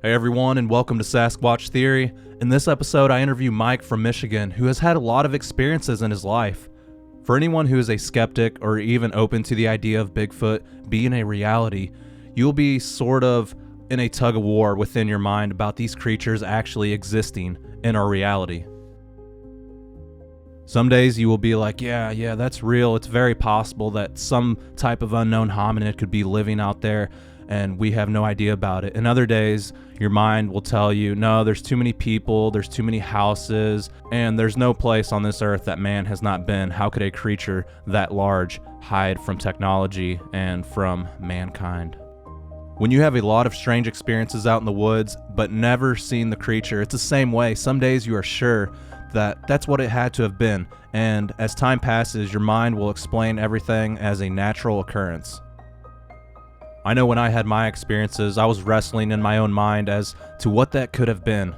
Hey everyone, and welcome to Sasquatch Theory. In this episode, I interview Mike from Michigan, who has had a lot of experiences in his life. For anyone who is a skeptic or even open to the idea of Bigfoot being a reality, you'll be sort of in a tug of war within your mind about these creatures actually existing in our reality. Some days you will be like, yeah, that's real. It's very possible that some type of unknown hominid could be living out there and we have no idea about it. And other days, your mind will tell you, no, there's too many people, there's too many houses, and there's no place on this earth that man has not been. How could a creature that large hide from technology and from mankind? When you have a lot of strange experiences out in the woods, but never seen the creature, it's the same way. Some days you are sure that that's what it had to have been, and as time passes, your mind will explain everything as a natural occurrence. I know when I had my experiences, I was wrestling in my own mind as to what that could have been. It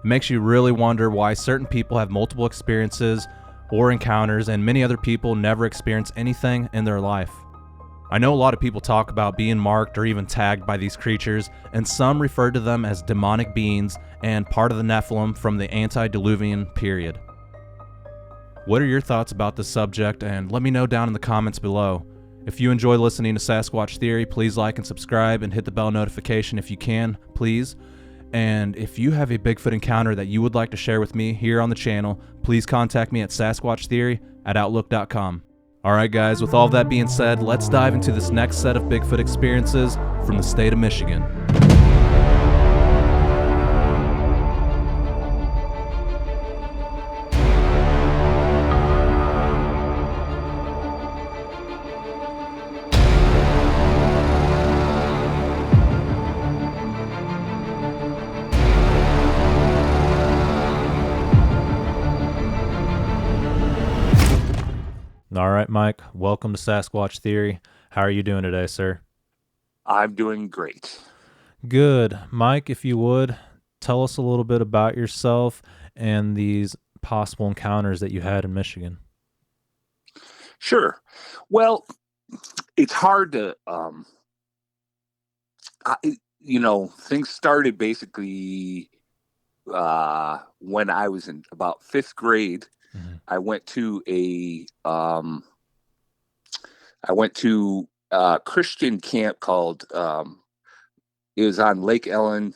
makes you really wonder why certain people have multiple experiences or encounters and many other people never experience anything in their life. I know a lot of people talk about being marked or even tagged by these creatures, and some refer to them as demonic beings and part of the Nephilim from the antediluvian period. What are your thoughts about this subject? And let me know down in the comments below. If you enjoy listening to Sasquatch Theory, please like and subscribe and hit the bell notification if you can, please. And if you have a Bigfoot encounter that you would like to share with me here on the channel, please contact me at sasquatchtheory@outlook.com. Alright guys, with all that being said, let's dive into this next set of Bigfoot experiences from the state of Michigan. All right, Mike, welcome to Sasquatch Theory. How are you doing today, sir? I'm doing great. Good. Mike, if you would, tell us a little bit about yourself and these possible encounters that you had in Michigan. Sure. Well, it's hard to, things started basically when I was in about fifth grade. I went to a Christian camp called, it was on Lake Ellen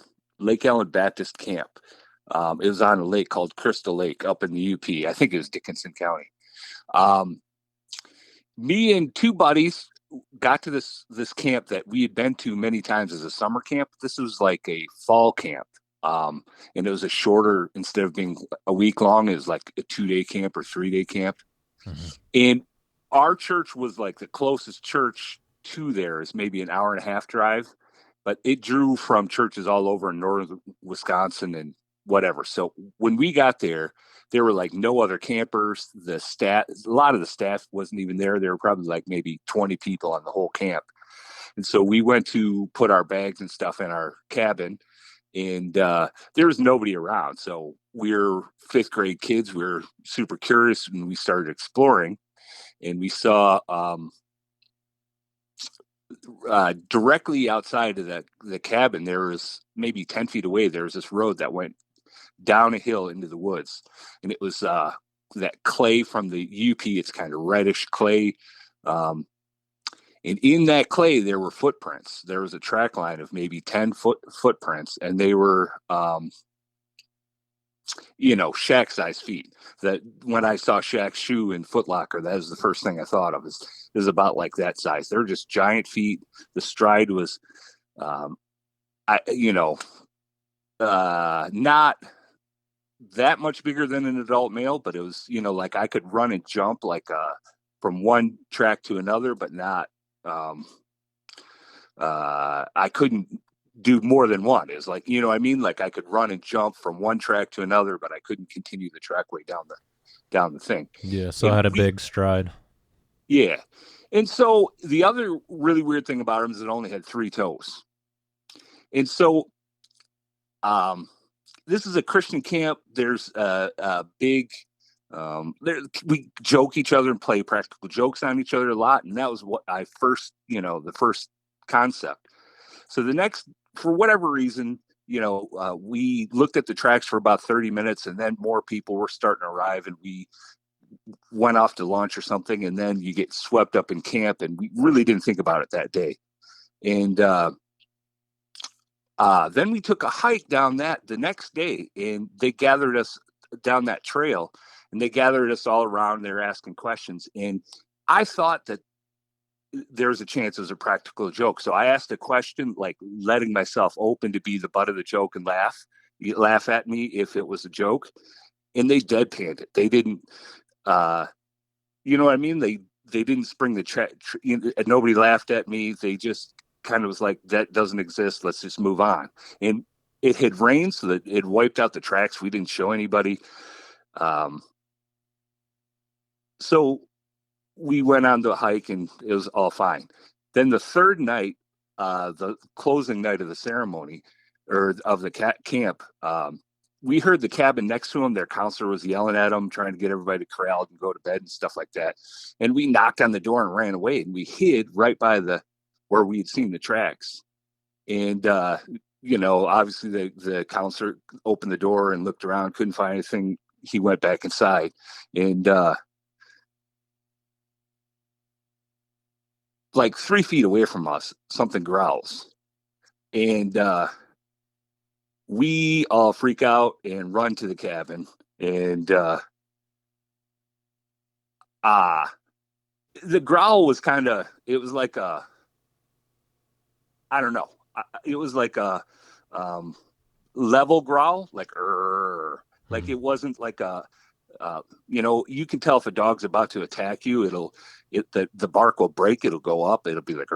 Baptist Camp. It was on a lake called Crystal Lake up in the UP. I think it was Dickinson County. Me and two buddies got to this camp that we had been to many times as a summer camp. This was like a fall camp. And it was a shorter, instead of being a week long, it was like a 2-day camp or 3-day camp. Mm-hmm. And our church was like the closest church to there is maybe an hour and a half drive, but it drew from churches all over in northern Wisconsin and whatever. So when we got there were like no other campers. A lot of the staff wasn't even there. There were probably like maybe 20 people on the whole camp. And so we went to put our bags and stuff in our cabin, and there was nobody around. So we're fifth grade kids. We were super curious, and we started exploring, and we saw directly outside of the cabin, there was maybe 10 feet away, there was this road that went down a hill into the woods. And it was that clay from the UP. It's kind of reddish clay. And in that clay, there were footprints. There was a track line of maybe 10 footprints, and they were, Shaq-sized feet. That when I saw Shaq's shoe in Foot Locker, that was the first thing I thought of. Is about like that size. They're just giant feet. The stride was, not that much bigger than an adult male, but it was, like I could run and jump like from one track to another, but not. I couldn't do more than one. It's like, like I could run and jump from one track to another, but I couldn't continue the trackway down the thing. Yeah. So I had a big stride. Yeah. And so the other really weird thing about him is it only had 3 toes. And so, this is a Christian camp. There's a big, we joke each other and play practical jokes on each other a lot. And that was what I first, the first concept. So the next, for whatever reason, we looked at the tracks for about 30 minutes, and then more people were starting to arrive, and we went off to lunch or something, and then you get swept up in camp, and we really didn't think about it that day. And then we took a hike down that the next day, and they gathered us down that trail, and they gathered us all around. They were asking questions, and I thought that there's a chance it was a practical joke. So I asked a question, like letting myself open to be the butt of the joke and laugh at me if it was a joke. And they deadpanned it. They didn't, you know what I mean? They didn't spring the nobody laughed at me. They just kind of was like, that doesn't exist. Let's just move on. And it had rained, so that it wiped out the tracks. We didn't show anybody. So we went on the hike, and it was all fine. Then the third night, the closing night of the ceremony or of the camp, we heard the cabin next to them. Their counselor was yelling at them, trying to get everybody corralled and go to bed and stuff like that. And we knocked on the door and ran away, and we hid right by where we had seen the tracks. And, obviously the counselor opened the door and looked around, couldn't find anything. He went back inside, and, like 3 feet away from us, something growls, and we all freak out and run to the cabin. And the growl was it was like I don't know. It was like a level growl, like like it wasn't like you can tell if a dog's about to attack you. The bark will break. It'll go up. It'll be like,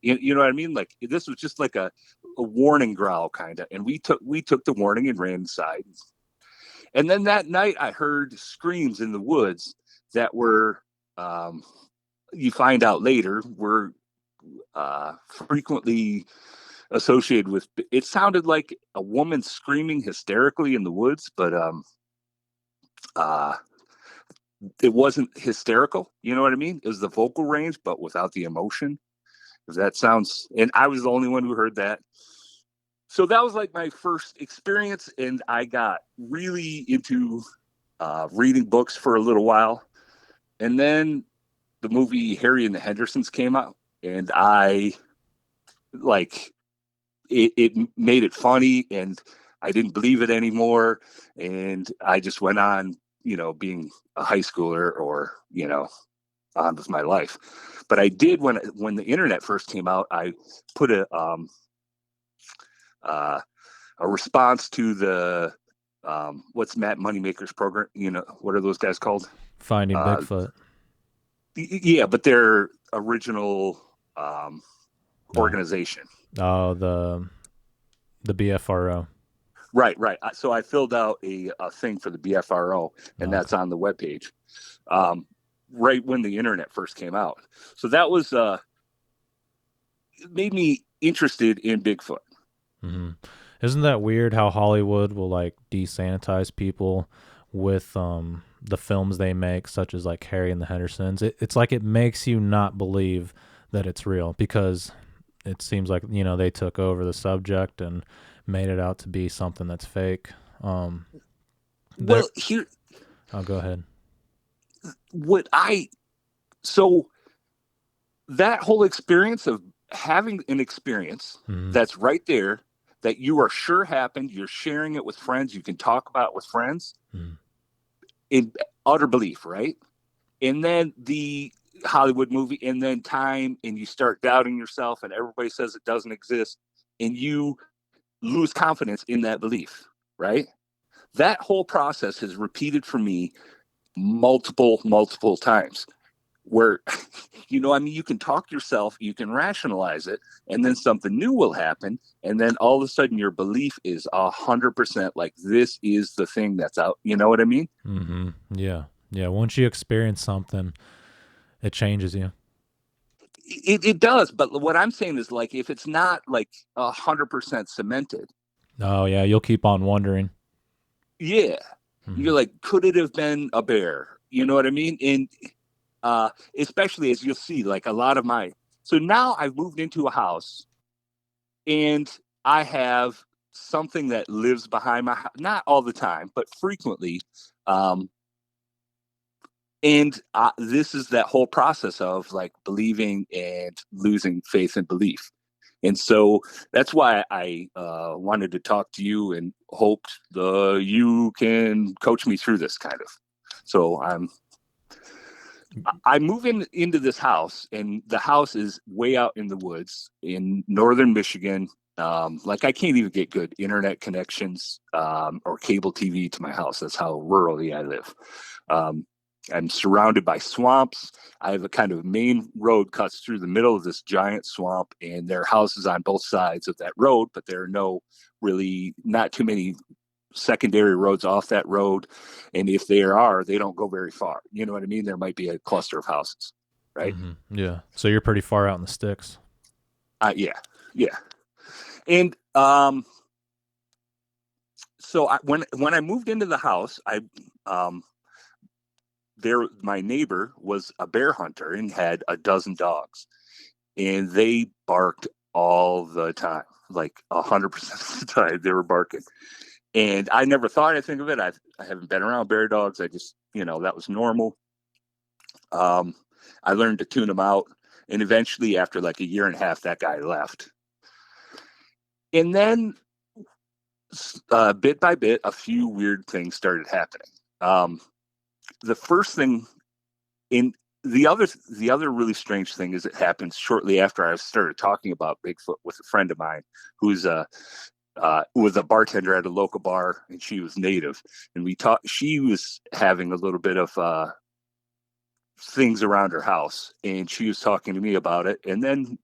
you know what I mean? Like this was just like a warning growl kind of. And we took the warning and ran inside. And then that night I heard screams in the woods that were, you find out later, were frequently associated with, it sounded like a woman screaming hysterically in the woods, but it wasn't hysterical. You know what I mean? It was the vocal range, but without the emotion. If that sounds, and I was the only one who heard that. So that was like my first experience, and I got really into reading books for a little while. And then the movie Harry and the Hendersons came out, and I it made it funny, and I didn't believe it anymore. And I just went on, being a high schooler or, on with my life. But I did when the internet first came out, I put a response to the what's Matt Moneymaker's program? What are those guys called? Finding Bigfoot. Yeah, but their original organization. Oh, the BFRO. Right. So I filled out a thing for the BFRO, and that's on the webpage. Right when the internet first came out. So that was it made me interested in Bigfoot. Mm-hmm. Isn't that weird how Hollywood will like desanitize people with the films they make, such as like Harry and the Hendersons? It's like it makes you not believe that it's real, because it seems like, they took over the subject and made it out to be something that's fake. Well, here. I'll go ahead. So that whole experience of having an experience that's right there, that you are sure happened, you're sharing it with friends, you can talk about it with friends, in utter belief, right? And then the Hollywood movie, and then time, and you start doubting yourself, and everybody says it doesn't exist, and you lose confidence in that belief, right? That whole process has repeated for me multiple times, where you can talk yourself, you can rationalize it, and then something new will happen, and then all of a sudden your belief is 100% like, this is the thing that's out. You know what I mean? Mm-hmm. Yeah Once you experience something, it changes you. It does, but what I'm saying is, like, if it's not like 100% cemented, you'll keep on wondering. You're like, could it have been a bear? You know what I mean? And especially as you'll see, like a lot of so now I've moved into a house, and I have something that lives behind my house, not all the time, but frequently. Um, and this is that whole process of like believing and losing faith and belief. And so that's why I wanted to talk to you and hoped you can coach me through this kind of. So I move into this house, and the house is way out in the woods in northern Michigan. Like I can't even get good internet connections or cable TV to my house. That's how rurally I live. I'm surrounded by swamps. I have a kind of main road cuts through the middle of this giant swamp, and there are houses on both sides of that road, but there are not too many secondary roads off that road. And if there are, they don't go very far. You know what I mean? There might be a cluster of houses, right? Mm-hmm. Yeah. So you're pretty far out in the sticks. Yeah. And so when I moved into the house, my neighbor was a bear hunter and had a dozen dogs, and they barked all the time, like 100% of the time they were barking. And I never thought anything of it. I haven't been around bear dogs. I just, that was normal. I learned to tune them out, and eventually, after like a year and a half, that guy left. And then, bit by bit, a few weird things started happening. The first thing, the other really strange thing is it happened shortly after I started talking about Bigfoot with a friend of mine who's was a bartender at a local bar, and she was native. And she was having a little bit of things around her house, and she was talking to me about it. And then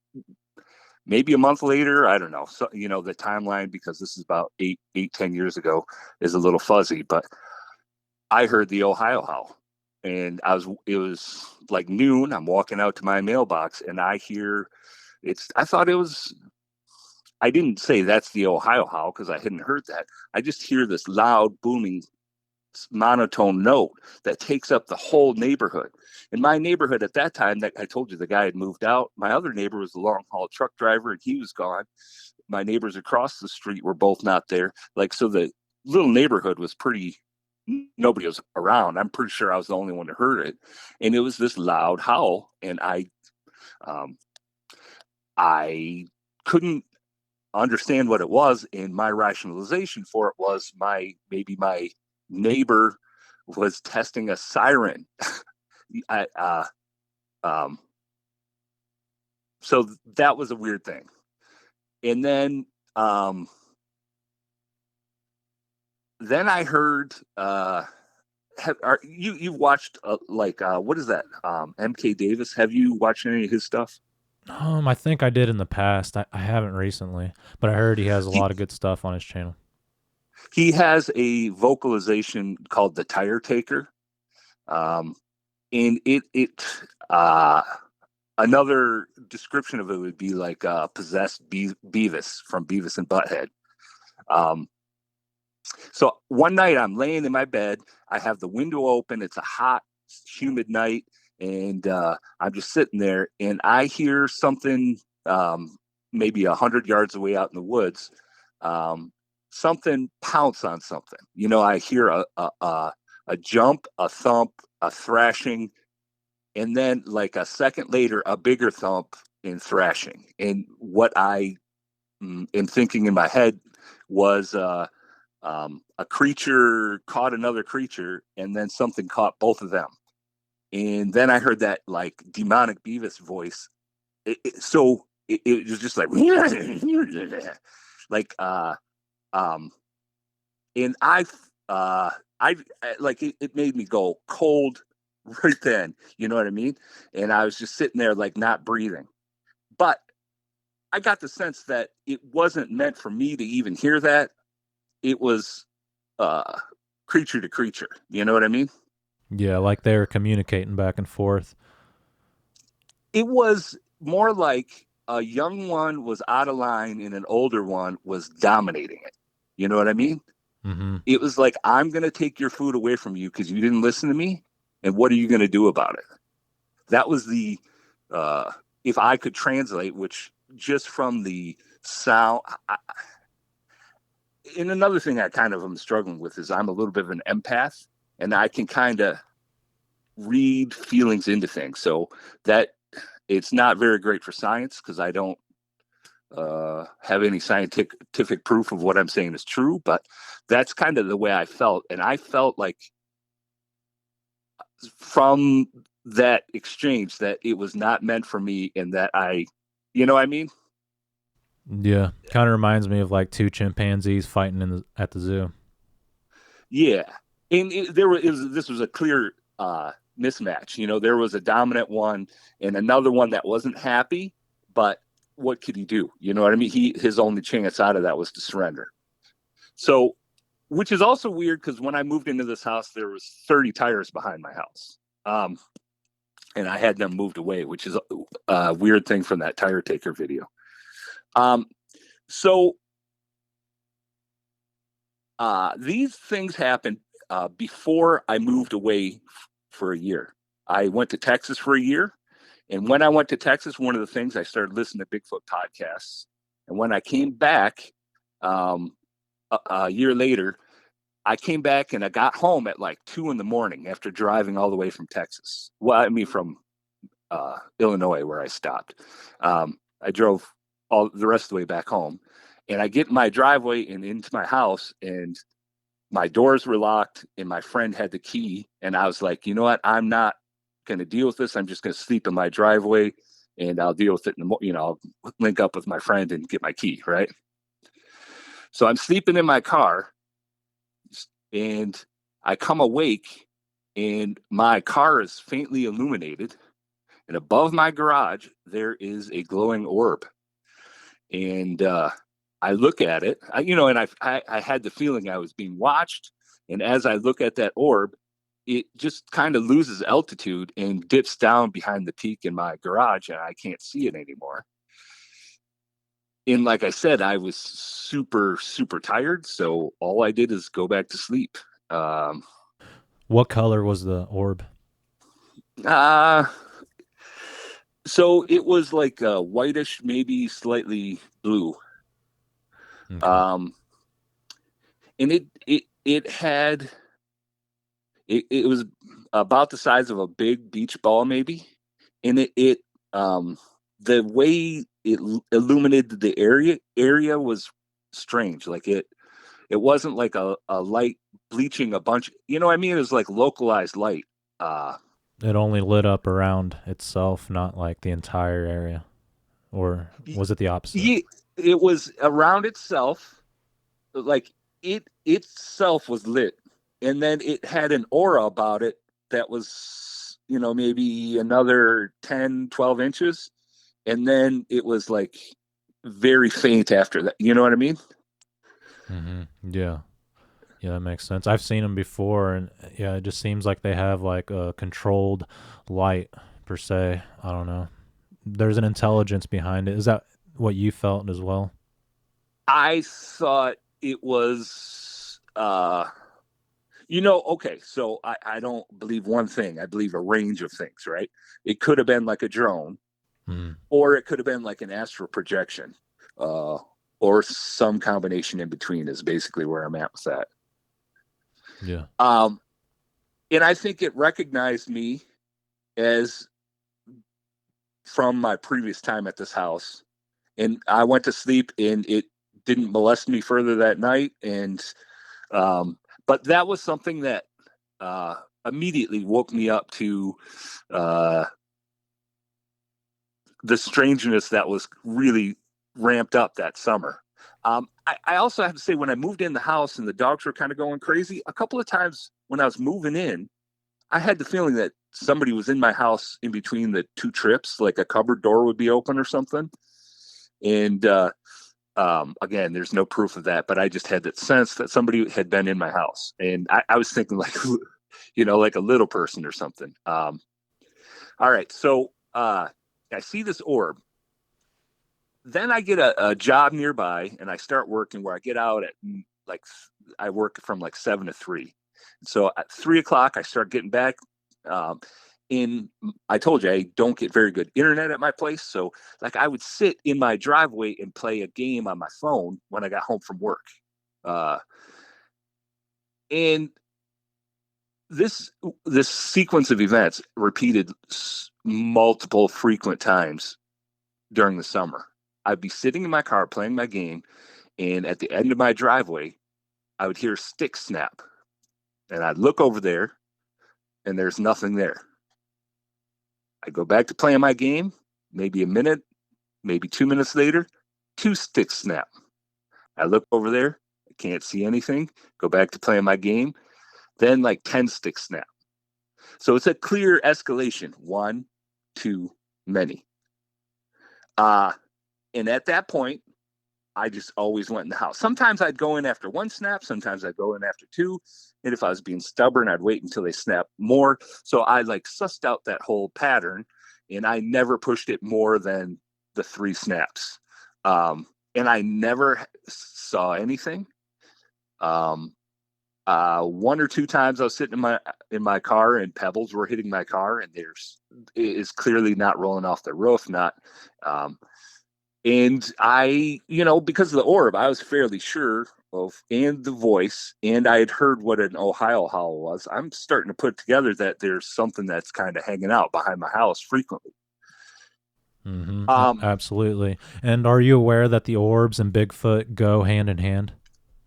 maybe a month later, I don't know. So, the timeline, because this is about 10 years ago, is a little fuzzy, but I heard the Ohio howl, and it was like noon. I'm walking out to my mailbox, and I didn't say that's the Ohio howl because I hadn't heard that. I just hear this loud, booming, monotone note that takes up the whole neighborhood. In my neighborhood at that time, that I told you the guy had moved out. My other neighbor was a long haul truck driver, and he was gone. My neighbors across the street were both not there. So the little neighborhood was nobody was around. I'm pretty sure I was the only one who heard it. And it was this loud howl. And I couldn't understand what it was. And my rationalization for it was maybe my neighbor was testing a siren. So that was a weird thing. And then I heard you've watched what is that, MK Davis? Have you watched any of his stuff? I think I did in the past. I haven't recently, but I heard he has a lot of good stuff on his channel. He has a vocalization called the Tire Taker. And another description of it would be like possessed Beavis from Beavis and Butthead. So one night I'm laying in my bed. I have the window open. It's a hot, humid night. And I'm just sitting there, and I hear something maybe 100 yards away out in the woods. Something pounce on something. I hear a jump, a thump, a thrashing, and then like a second later, a bigger thump and thrashing. And what I am thinking in my head was a creature caught another creature, and then something caught both of them. And then I heard that like demonic Beavis voice. It was just like, like, and I like it made me go cold right then. You know what I mean? And I was just sitting there like not breathing. But I got the sense that it wasn't meant for me to even hear that. It was creature to creature. You know what I mean? Yeah, like they were communicating back and forth. It was more like a young one was out of line and an older one was dominating it. You know what I mean? Mm-hmm. It was like, I'm going to take your food away from you because you didn't listen to me. And what are you going to do about it? That was the, if I could translate, which just from the sound, and another thing I kind of am struggling with is I'm a little bit of an empath, and I can kind of read feelings into things. So that it's not very great for science because I don't have any scientific proof of what I'm saying is true, but that's kind of the way I felt. And I felt like from that exchange that it was not meant for me and that you know what I mean? Yeah, kind of reminds me of like two chimpanzees fighting at the zoo. Yeah. And this was a clear mismatch. You know, there was a dominant one and another one that wasn't happy, but what could he do? You know what I mean? His only chance out of that was to surrender. So, which is also weird because when I moved into this house, there was 30 tires behind my house. And I had them moved away, which is a weird thing from that tire taker video. So these things happened before I moved away for a year. I went to Texas for a year. And when I went to Texas, one of the things I started listening to Bigfoot podcasts. And when I came back a year later, I came back and I got home at like 2 a.m. after driving all the way from Texas. Well, I mean, from Illinois, where I stopped. I drove all the rest of the way back home, and I get in my driveway and into my house, and my doors were locked, and my friend had the key. And I was like, you know what? I'm not going to deal with this. I'm just going to sleep in my driveway, and I'll deal with it in the morning. You know, I'll link up with my friend and get my key. Right. So I'm sleeping in my car, and I come awake, and my car is faintly illuminated, and above my garage there is a glowing orb. And I look at it, and I had the feeling I was being watched. And as I look at that orb, it just kind of loses altitude and dips down behind the peak in my garage, and I can't see it anymore. And like I said, I was super, super tired. So all I did is go back to sleep. What color was the orb? So it was like whitish, maybe slightly blue. Okay. And it was about the size of a big beach ball, maybe. And the way it illuminated the area was strange. Like it wasn't like a light bleaching a bunch. You know what I mean? It was like localized light. It only lit up around itself, not like the entire area. Or was it the opposite? Yeah, it was around itself. Like it itself was lit. And then it had an aura about it that was, maybe another 10, 12 inches. And then it was like very faint after that. You know what I mean? Mm-hmm. Yeah. Yeah, that makes sense. I've seen them before, and yeah, it just seems like they have like a controlled light per se. I don't know. There's an intelligence behind it. Is that what you felt as well? I thought it was, okay, so I don't believe one thing. I believe a range of things, right? It could have been like a drone, or it could have been like an astral projection, or some combination in between is basically where I'm at with that. Yeah. And I think it recognized me as from my previous time at this house. And I went to sleep and it didn't molest me further that night. And, but that was something that, immediately woke me up to, the strangeness that was really ramped up that summer. I also have to say, when I moved in the house and the dogs were kind of going crazy, a couple of times when I was moving in, I had the feeling that somebody was in my house in between the two trips, like a cupboard door would be open or something. And again, there's no proof of that, but I just had that sense that somebody had been in my house. And I was thinking like, like a little person or something. All right. So I see this orb. Then I get a job nearby and I start working where I get out at I work from like 7 to 3. So at 3 o'clock, I start getting back. I told you I don't get very good internet at my place. So like I would sit in my driveway and play a game on my phone when I got home from work. And this sequence of events repeated multiple frequent times during the summer. I'd be sitting in my car playing my game, and at the end of my driveway, I would hear sticks snap. And I'd look over there, and there's nothing there. I'd go back to playing my game, maybe a minute, maybe 2 minutes later, 2 sticks snap. I look over there, I can't see anything, go back to playing my game, then like 10 sticks snap. So it's a clear escalation. 1, 2, many. And at that point, I just always went in the house. Sometimes I'd go in after 1 snap. Sometimes I'd go in after 2. And if I was being stubborn, I'd wait until they snapped more. So I like sussed out that whole pattern, and I never pushed it more than the 3 snaps. And I never saw anything. 1 or 2 times I was sitting in my car, and pebbles were hitting my car, and it's clearly not rolling off the roof, and I, because of the orb, I was fairly sure of, and the voice, and I had heard what an Ohio howl was. I'm starting to put together that there's something that's kind of hanging out behind my house frequently. Mm-hmm. Absolutely. And are you aware that the orbs and Bigfoot go hand in hand?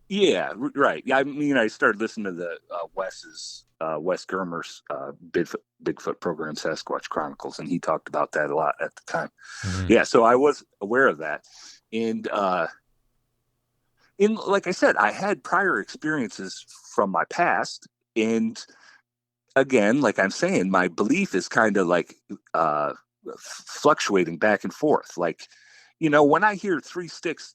Yeah, right. Yeah, I mean, I started listening to the Wes Germer's Bigfoot program, Sasquatch Chronicles, and he talked about that a lot at the time. Mm-hmm. Yeah, so I was aware of that, and like I said, I had prior experiences from my past, and again, like I'm saying, my belief is kind of like fluctuating back and forth. Like, when I hear 3 sticks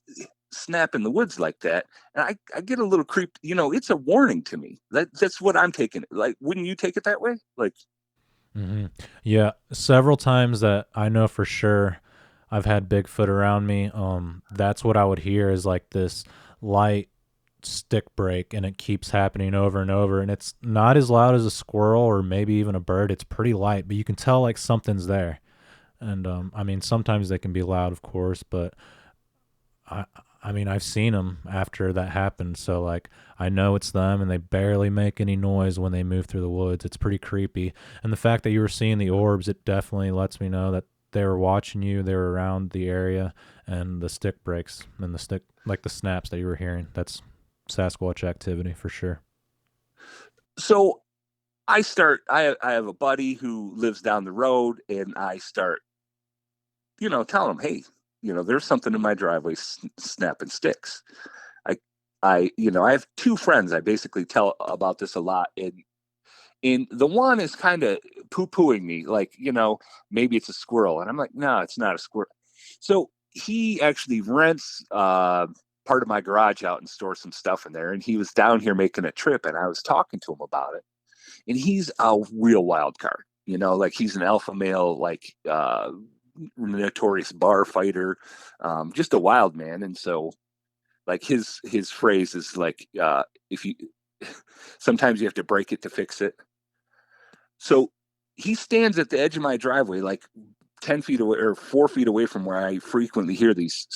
snap in the woods like that, and I get a little creeped, it's a warning to me. That's what I'm taking it. Like, wouldn't you take it that way? Like, mm-hmm. Yeah, several times that I know for sure I've had Bigfoot around me. That's what I would hear is like this light stick break, and it keeps happening over and over, and it's not as loud as a squirrel or maybe even a bird. It's pretty light, but you can tell like something's there. And I mean, sometimes they can be loud, of course, but I mean, I've seen them after that happened, so like I know it's them, and they barely make any noise when they move through the woods. It's pretty creepy. And the fact that you were seeing the orbs, it definitely lets me know that they were watching you, they were around the area, and the stick breaks and the snaps that you were hearing. That's Sasquatch activity for sure. So I have a buddy who lives down the road, and I start, telling him, hey, there's something in my driveway snapping sticks. I have 2 friends I basically tell about this a lot, and the one is kind of poo-pooing me, like, maybe it's a squirrel, and I'm like, no, it's not a squirrel. So he actually rents part of my garage out and stores some stuff in there, and he was down here making a trip, and I was talking to him about it, and he's a real wild card, like he's an alpha male, like notorious bar fighter, just a wild man. And so like his phrase is like, sometimes you have to break it to fix it. So he stands at the edge of my driveway, like 10 feet away or 4 feet away from where I frequently hear these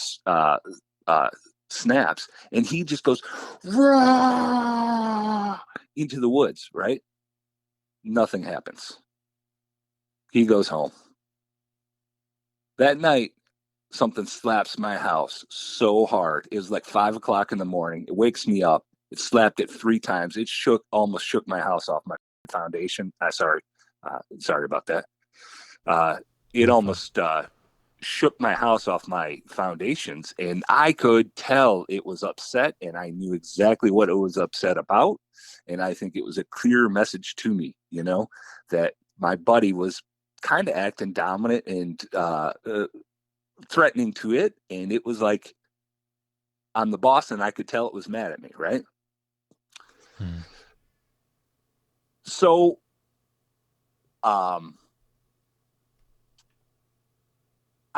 snaps, and he just goes Rah! Into the woods. Right, nothing happens. He goes home. That night, something slaps my house so hard. It was like 5 o'clock in the morning. It wakes me up. It slapped it 3 times. It almost shook my house off my foundation. Sorry about that. It almost shook my house off my foundations, and I could tell it was upset, and I knew exactly what it was upset about. And I think it was a clear message to me, that my buddy was kind of acting dominant and threatening to it, and it was like I'm the boss, and I could tell it was mad at me, right? So I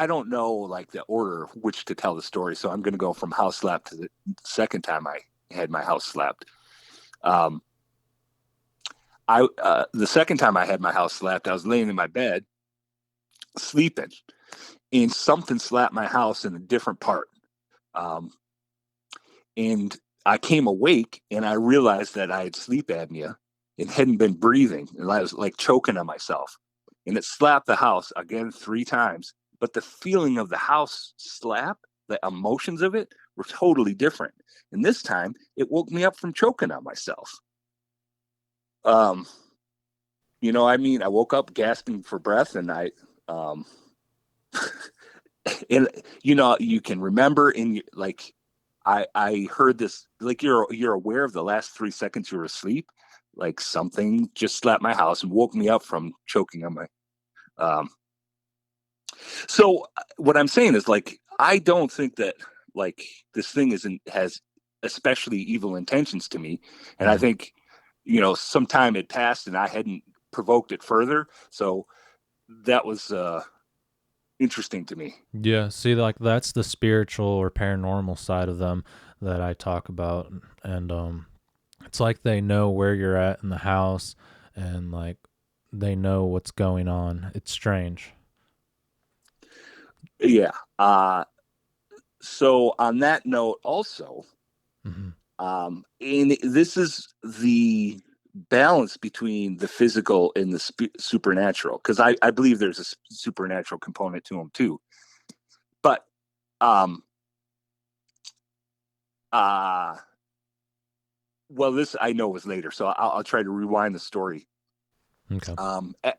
don't know like the order of which to tell the story, so I'm going to go from house slap to the second time I had my house slapped. The second time I had my house slapped, I was laying in my bed sleeping, and something slapped my house in a different part. And I came awake and I realized that I had sleep apnea and hadn't been breathing, and I was like choking on myself. And it slapped the house again 3 times. But the feeling of the house slap, the emotions of it were totally different. And this time it woke me up from choking on myself. I woke up gasping for breath, and and you can remember I heard this, like you're aware of the last 3 seconds you were asleep, like something just slapped my house and woke me up from choking on my. So what I'm saying is, like, I don't think that, like, this thing has especially evil intentions to me, and I think some time had passed and I hadn't provoked it further, so that was interesting to me. Yeah, see, like that's the spiritual or paranormal side of them that I talk about, and it's like they know where you're at in the house, and like they know what's going on. It's strange. Yeah. So on that note, also, and this is the balance between the physical and the supernatural, because I believe there's a supernatural component to them too. But this I know was later, so I'll try to rewind the story. Okay.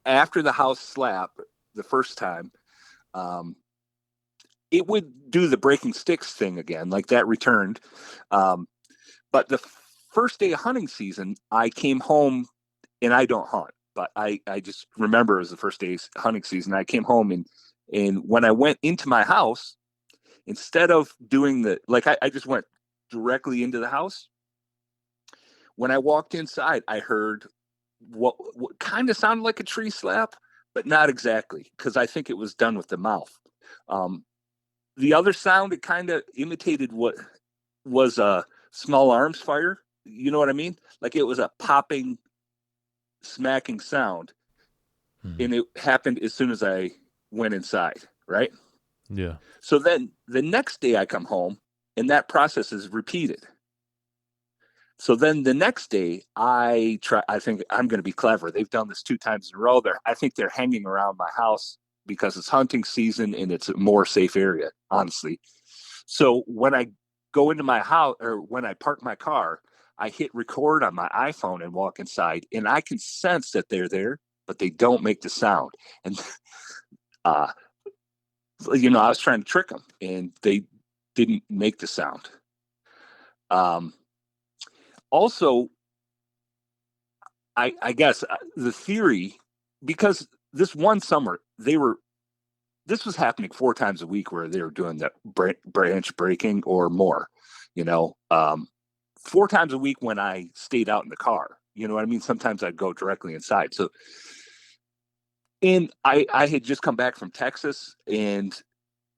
After the house slap the first time, it would do the breaking sticks thing again, like that returned. But the first day of hunting season, I came home, and I don't hunt, but I just remember it was the first day of hunting season. I came home, and when I went into my house, instead of doing I just went directly into the house. When I walked inside, I heard what kind of sounded like a tree slap, but not exactly, because I think it was done with the mouth. The other sound, it kind of imitated what was a small arms fire. You know what I mean? Like, it was a popping, smacking sound. And it happened as soon as I went inside, right? Yeah. So then the next day I come home, and that process is repeated. So then the next day I think I'm going to be clever. They've done this 2 times in a row. I think they're hanging around my house because it's hunting season and it's a more safe area, honestly. So when I go into my house, or when I park my car, I hit record on my iPhone and walk inside, and I can sense that they're there, but they don't make the sound. And I was trying to trick them, and they didn't make the sound. Also, I guess the theory, because this one summer this was happening 4 times a week where they were doing that branch breaking or more, 4 times a week when I stayed out in the car. You know what I mean? Sometimes I'd go directly inside. So, and I had just come back from Texas, and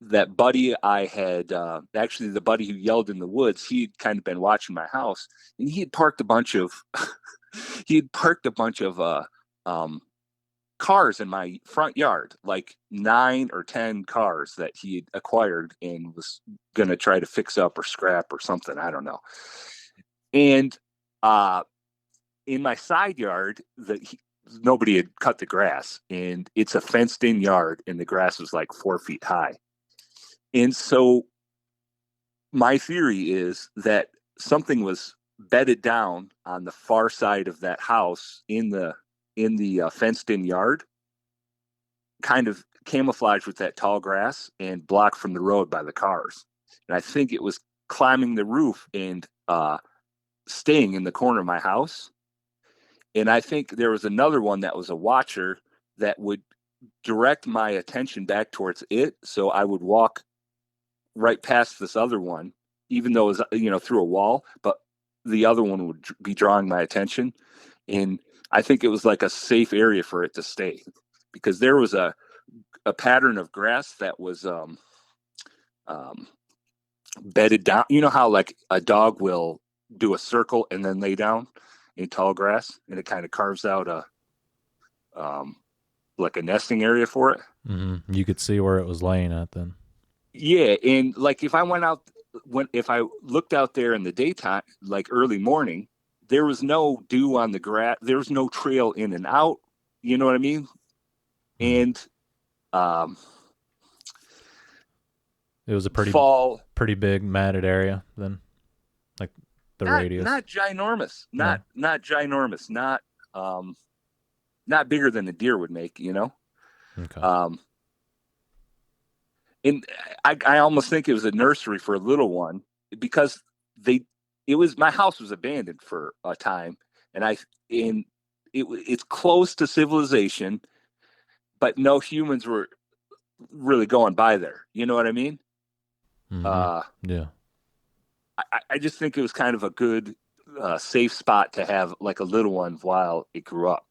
that buddy I had, actually the buddy who yelled in the woods, he'd kind of been watching my house, and he had parked a bunch of cars in my front yard, like 9 or 10 cars that he had acquired and was going to try to fix up or scrap or something. I don't know. And in my side yard, nobody had cut the grass, and it's a fenced in yard, and the grass was like 4 feet high. And so my theory is that something was bedded down on the far side of that house in the fenced in yard, kind of camouflaged with that tall grass and blocked from the road by the cars. And I think it was climbing the roof and staying in the corner of my house. And I think there was another one that was a watcher that would direct my attention back towards it. So I would walk right past this other one, even though it was, through a wall, but the other one would be drawing my attention. And I think it was like a safe area for it to stay, because there was a pattern of grass that was bedded down. You know how like a dog will do a circle and then lay down in tall grass, and it kind of carves out like a nesting area for it. Mm-hmm. You could see where it was laying at then. Yeah, and like if I went out, if I looked out there in the daytime, like early morning, there was no dew on the grass. There was no trail in and out. You know what I mean? And it was a pretty big matted area then, like the radius. Not ginormous, not ginormous, not bigger than a deer would make. You know. Okay. And I almost think it was a nursery for a little one, because my house was abandoned for a time, and it's close to civilization, but no humans were really going by there. You know what I mean? Mm-hmm. Yeah. I just think it was kind of a good, safe spot to have like a little one while it grew up.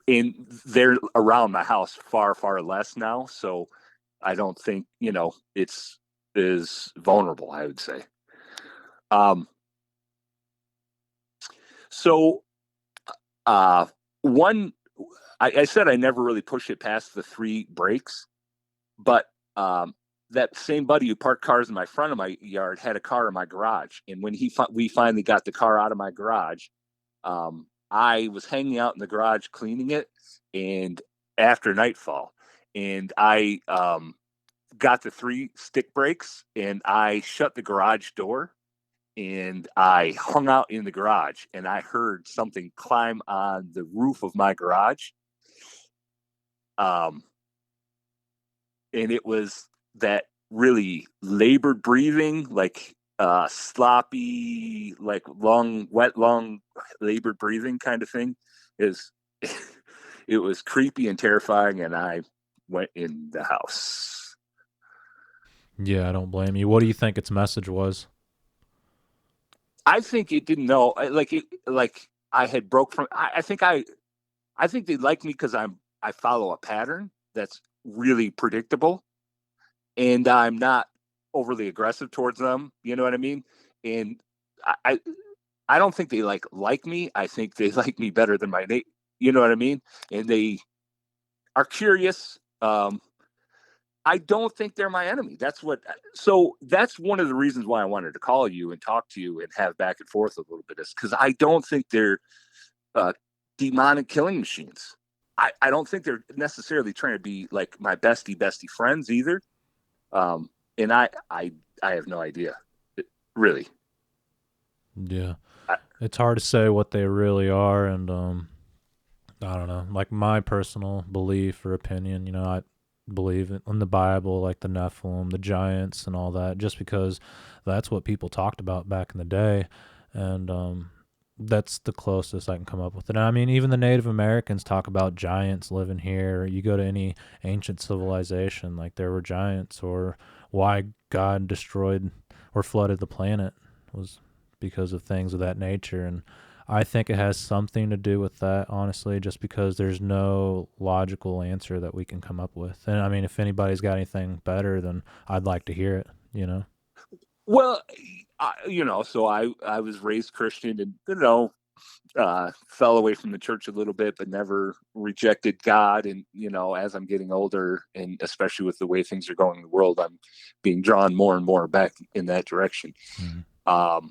And they're around my house far, far less now. So I don't think, it's as vulnerable, I would say. I said I never really pushed it past the 3 breaks, but that same buddy who parked cars in my front of my yard had a car in my garage. And when we finally got the car out of my garage, I was hanging out in the garage cleaning it, and after nightfall, and I got the 3 stick brakes, and I shut the garage door, and I hung out in the garage, and I heard something climb on the roof of my garage. And it was that really labored breathing, like sloppy, like long labored breathing kind of thing. It was creepy and terrifying, and I went in the house. Yeah, I don't blame you. What do you think its message was? I think it didn't know. I had broke from. I think they like me because I follow a pattern that's really predictable, and I'm not overly aggressive towards them. You know what I mean? And I don't think they like me. I think they like me better than my name. You know what I mean? And they are curious. I don't think they're my enemy. So that's one of the reasons why I wanted to call you and talk to you and have back and forth a little bit, is because I don't think they're demonic killing machines. I don't think they're necessarily trying to be like my bestie friends either. And I have no idea, really. Yeah. It's hard to say what they really are. And, I don't know, like my personal belief or opinion, I believe in the Bible, like the Nephilim, the giants and all that, just because that's what people talked about back in the day. And, that's the closest I can come up with it. And I mean, even the Native Americans talk about giants living here. You go to any ancient civilization, like there were giants, or why God destroyed or flooded the planet was because of things of that nature. And I think it has something to do with that, honestly, just because there's no logical answer that we can come up with. And I mean, if anybody's got anything better, then I'd like to hear it, Well, so I was raised Christian, and, fell away from the church a little bit, but never rejected God. And, as I'm getting older, and especially with the way things are going in the world, I'm being drawn more and more back in that direction. Mm-hmm.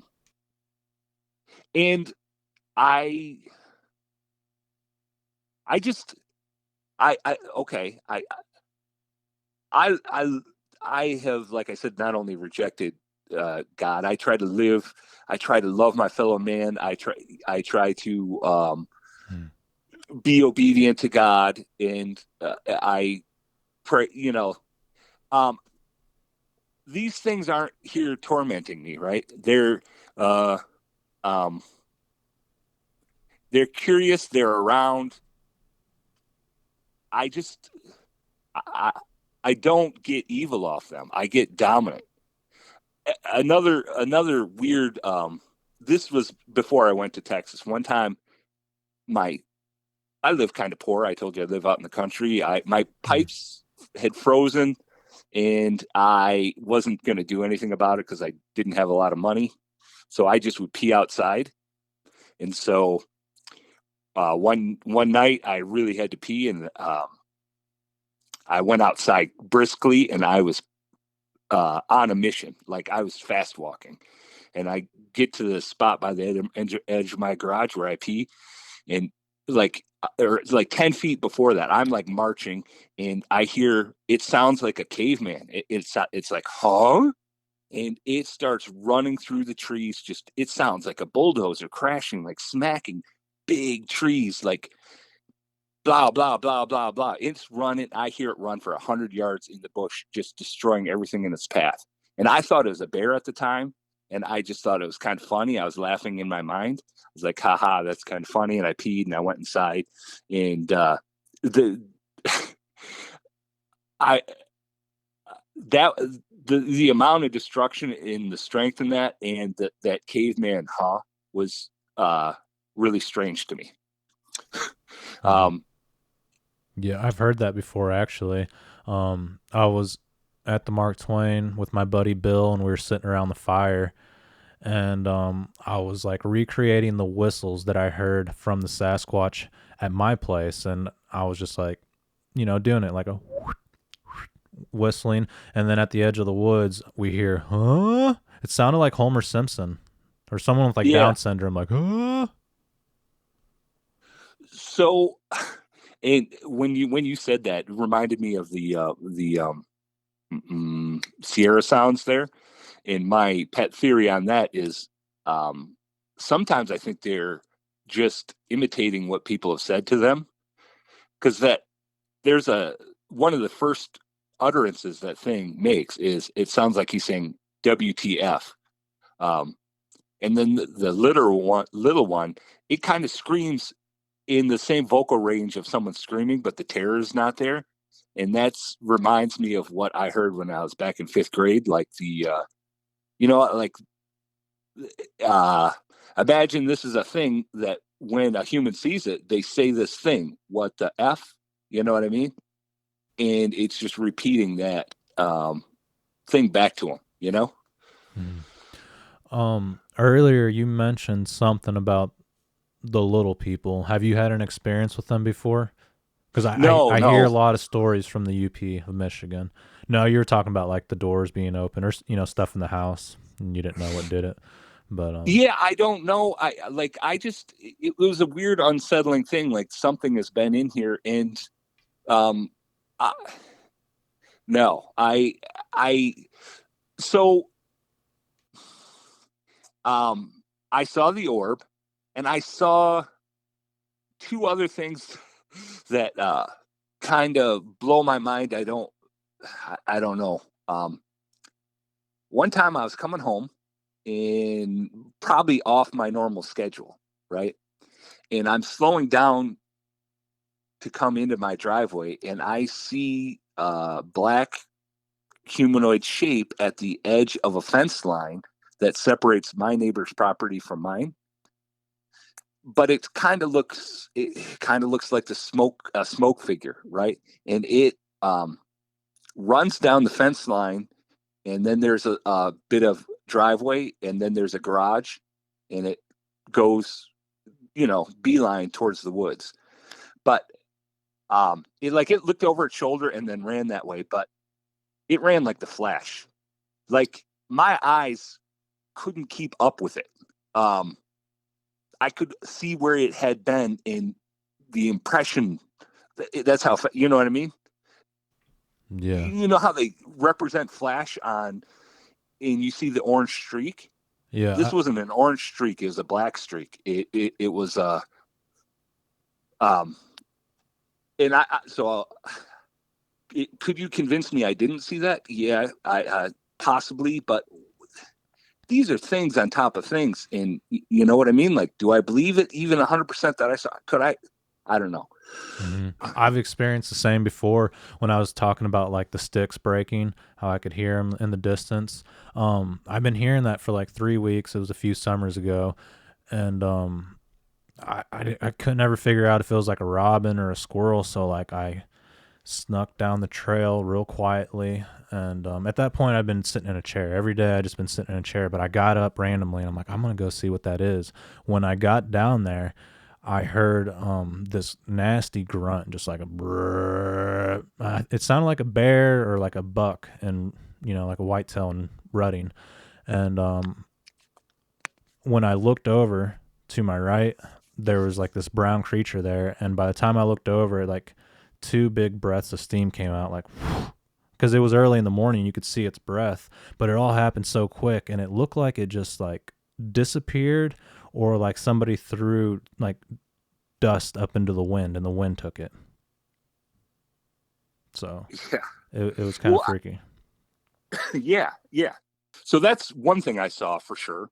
And I have, like I said, not only rejected God. I try to love my fellow man. I try to be obedient to God, and I pray. These things aren't here tormenting me, right? They're curious. They're around. I don't get evil off them. I get dominant. Another weird. This was before I went to Texas. One time, I live kind of poor. I told you I live out in the country. My pipes had frozen, and I wasn't going to do anything about it because I didn't have a lot of money. So I just would pee outside. And so one night I really had to pee, and I went outside briskly, and I was on a mission. Like I was fast walking, and I get to the spot by the edge of my garage where I pee, and like or like 10 feet before that, I'm like marching, and I hear it sounds like a caveman. It's like, huh? And it starts running through the trees. Just it sounds like a bulldozer crashing, like smacking big trees, like blah blah blah blah blah. It's running. I hear it run for 100 yards in the bush, just destroying everything in its path. And I thought it was a bear at the time, and I just thought it was kind of funny. I was laughing in my mind. I was like, haha, that's kind of funny. And I peed and I went inside, and the I that the amount of destruction in the strength in that, and that caveman was really strange to me. Yeah, I've heard that before, actually. I was at the Mark Twain with my buddy Bill, and we were sitting around the fire, and I was like recreating the whistles that I heard from the Sasquatch at my place, and I was just like, doing it like a whistling, and then at the edge of the woods we hear, huh? It sounded like Homer Simpson or someone with like Down syndrome, like, huh? So, and when you said that, it reminded me of the Sierra sounds there. And my pet theory on that is sometimes I think they're just imitating what people have said to them, because that there's one of the first utterances that thing makes is it sounds like he's saying WTF, and then the little one, it kind of screams in the same vocal range of someone screaming, but the terror is not there. And that's reminds me of what I heard when I was back in 5th grade, like imagine this is a thing that when a human sees it, they say this thing, what the F, you know what I mean? And it's just repeating that thing back to them, Earlier you mentioned something about the little people. Have you had an experience with them before? Because I hear a lot of stories from the UP of Michigan. No, you were talking about like the doors being open or stuff in the house, and you didn't know what did it. But yeah, I don't know. It was a weird, unsettling thing. Like something has been in here, and I saw the orb, and I saw 2 other things that kind of blow my mind. I don't know. One time I was coming home and probably off my normal schedule, right? And I'm slowing down to come into my driveway, and I see a black humanoid shape at the edge of a fence line that separates my neighbor's property from mine. But it kind of looks like a smoke figure, right? And it runs down the fence line, and then there's a bit of driveway, and then there's a garage, and it goes, beeline towards the woods. But it looked over its shoulder and then ran that way, but it ran like the Flash. Like my eyes couldn't keep up with it. I could see where it had been in the impression. That's how, you know what I mean? Yeah. You know how they represent Flash and you see the orange streak? Yeah. This wasn't an orange streak. It was a black streak. It was, could you convince me I didn't see that? Yeah, I possibly, but these are things on top of things, and you know what I mean? Like, do I believe it even 100% that I saw? Could I? I don't know. Mm-hmm. I've experienced the same before when I was talking about like the sticks breaking, how I could hear them in the distance. I've been hearing that for like 3 weeks. It was a few summers ago, and I could never figure out if it was like a robin or a squirrel. So like I snuck down the trail real quietly, and at that point I've been sitting in a chair every day. I just been sitting in a chair, but I got up randomly and I'm like, I'm gonna go see what that is. When I got down there, I heard this nasty grunt, just like a brrr. It sounded like a bear or like a buck, and like a whitetail and rutting. And when I looked over to my right, there was like this brown creature there, and by the time I looked over, like two big breaths of steam came out, like because it was early in the morning, you could see its breath, but it all happened so quick, and it looked like it just like disappeared, or like somebody threw like dust up into the wind and the wind took it. So Yeah. it was kind of freaky. Yeah. So that's one thing I saw for sure.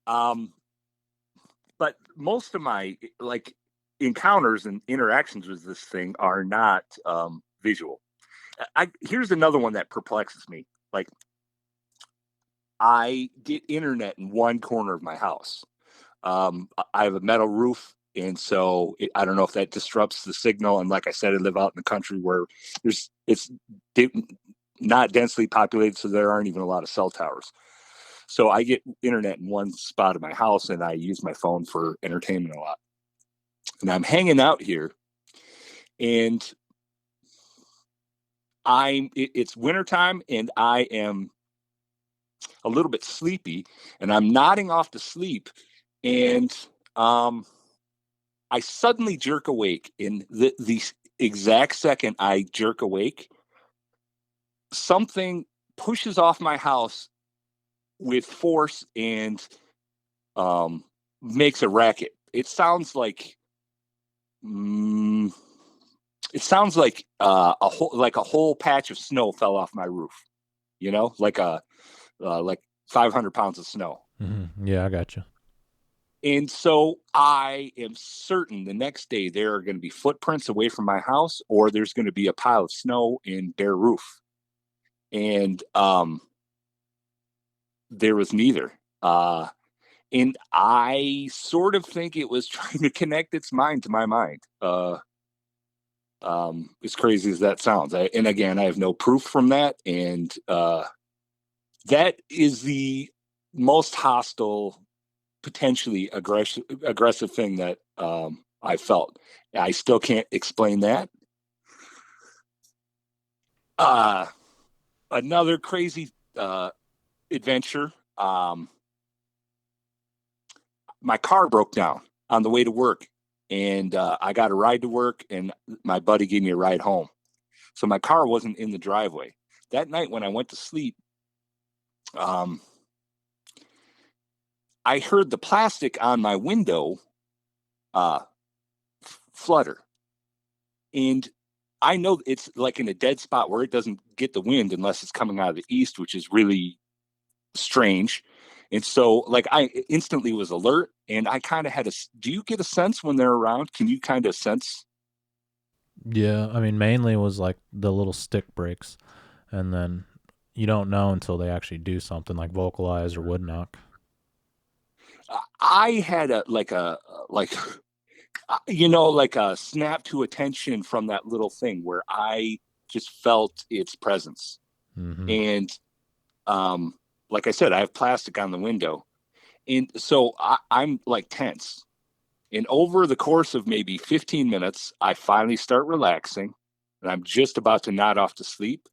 But most of my like encounters and interactions with this thing are not visual. Here's another one that perplexes me. Like, I get internet in one corner of my house. I have a metal roof, and so I don't know if that disrupts the signal. And like I said, I live out in the country where it's not densely populated, so there aren't even a lot of cell towers. So I get internet in one spot of my house, and I use my phone for entertainment a lot. And I'm hanging out here, and it's wintertime, and I am a little bit sleepy, and I'm nodding off to sleep, and I suddenly jerk awake. In the exact second I jerk awake, something pushes off my house with force and makes a racket. It sounds like a whole patch of snow fell off my roof. Like 500 pounds of snow. Mm-hmm. Yeah, I got you. And so I am certain the next day there are going to be footprints away from my house, or there's going to be a pile of snow and bare roof. And there was neither. And I sort of think it was trying to connect its mind to my mind. As crazy as that sounds. And again, I have no proof from that. And that is the most hostile, potentially aggressive thing that I felt. I still can't explain that. Another crazy adventure. My car broke down on the way to work, and I got a ride to work, and my buddy gave me a ride home. So my car wasn't in the driveway. That night when I went to sleep, I heard the plastic on my window flutter. And I know it's like in a dead spot where it doesn't get the wind unless it's coming out of the east, which is really strange. And so like I instantly was alert, and I kind of had do you get a sense when they're around? Can you kind of sense? Yeah, I mean, mainly it was like the little stick breaks, and then you don't know until they actually do something like vocalize or wood knock. I had like a snap to attention from that little thing where I just felt its presence. Mm-hmm. And like I said, I have plastic on the window, and so I'm like tense. And over the course of maybe 15 minutes, I finally start relaxing, and I'm just about to nod off to sleep,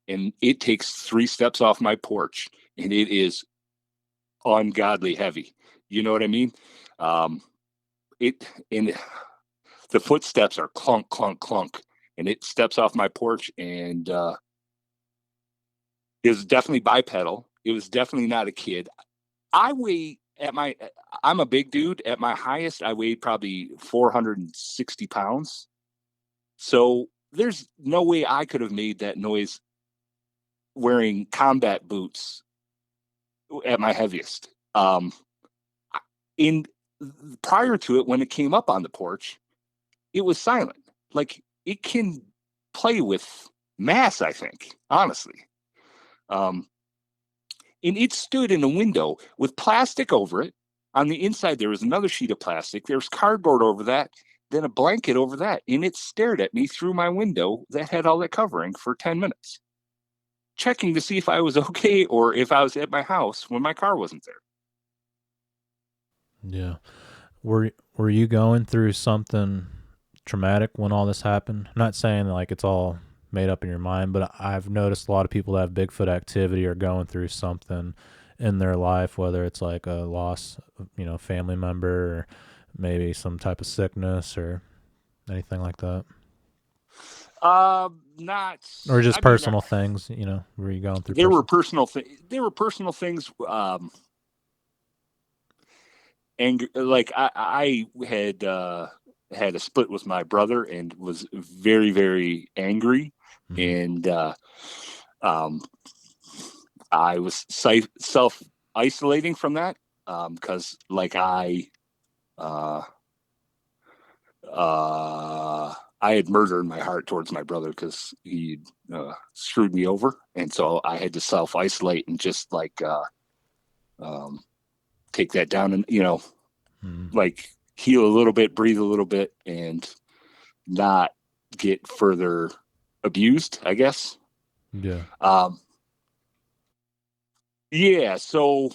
and it takes 3 steps off my porch, and it is ungodly heavy. You know what I mean? The footsteps are clunk, clunk, clunk, and it steps off my porch, and it was definitely bipedal. It was definitely not a kid. I'm a big dude. At my highest, I weighed probably 460 pounds. So there's no way I could have made that noise wearing combat boots at my heaviest. Prior to it, when it came up on the porch, it was silent. Like, it can play with mass, I think, honestly. And it stood in a window with plastic over it. On the inside, there was another sheet of plastic. There was cardboard over that, then a blanket over that. And it stared at me through my window that had all that covering for 10 minutes, checking to see if I was okay or if I was at my house when my car wasn't there. Yeah. were you going through something traumatic when all this happened? I'm not saying like it's all made up in your mind, but I've noticed a lot of people that have Bigfoot activity are going through something in their life, whether it's like a loss of, family member, or maybe some type of sickness or anything like that. Not. Or just I mean, personal things, were you going through? there were personal things. Anger, like I had a split with my brother and was very, very angry, and I was self isolating from that, because I had murder in my heart towards my brother because he screwed me over, and so I had to self isolate and just take that down and heal a little bit, breathe a little bit, and not get further abused, I guess. Yeah. Yeah. So,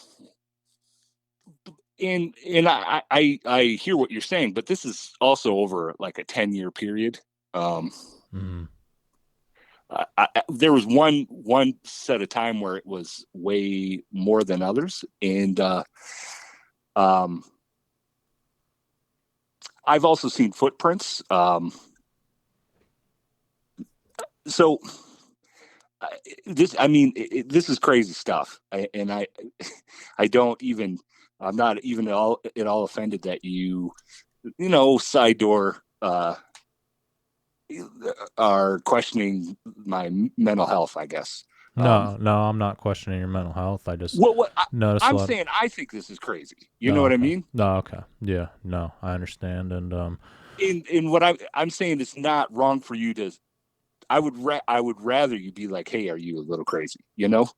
and I hear what you're saying, but this is also over like a 10-year period. There was one set of time where it was way more than others, and I've also seen footprints. So this is crazy stuff, I'm not even at all offended that side door are questioning my mental health, I guess. No, I'm not questioning your mental health. I just noticed. I'm saying I think this is crazy. You know what I mean? No, okay, yeah, no, I understand, and in what I'm saying, it's not wrong for you to. I would rather you be like, hey, are you a little crazy? No,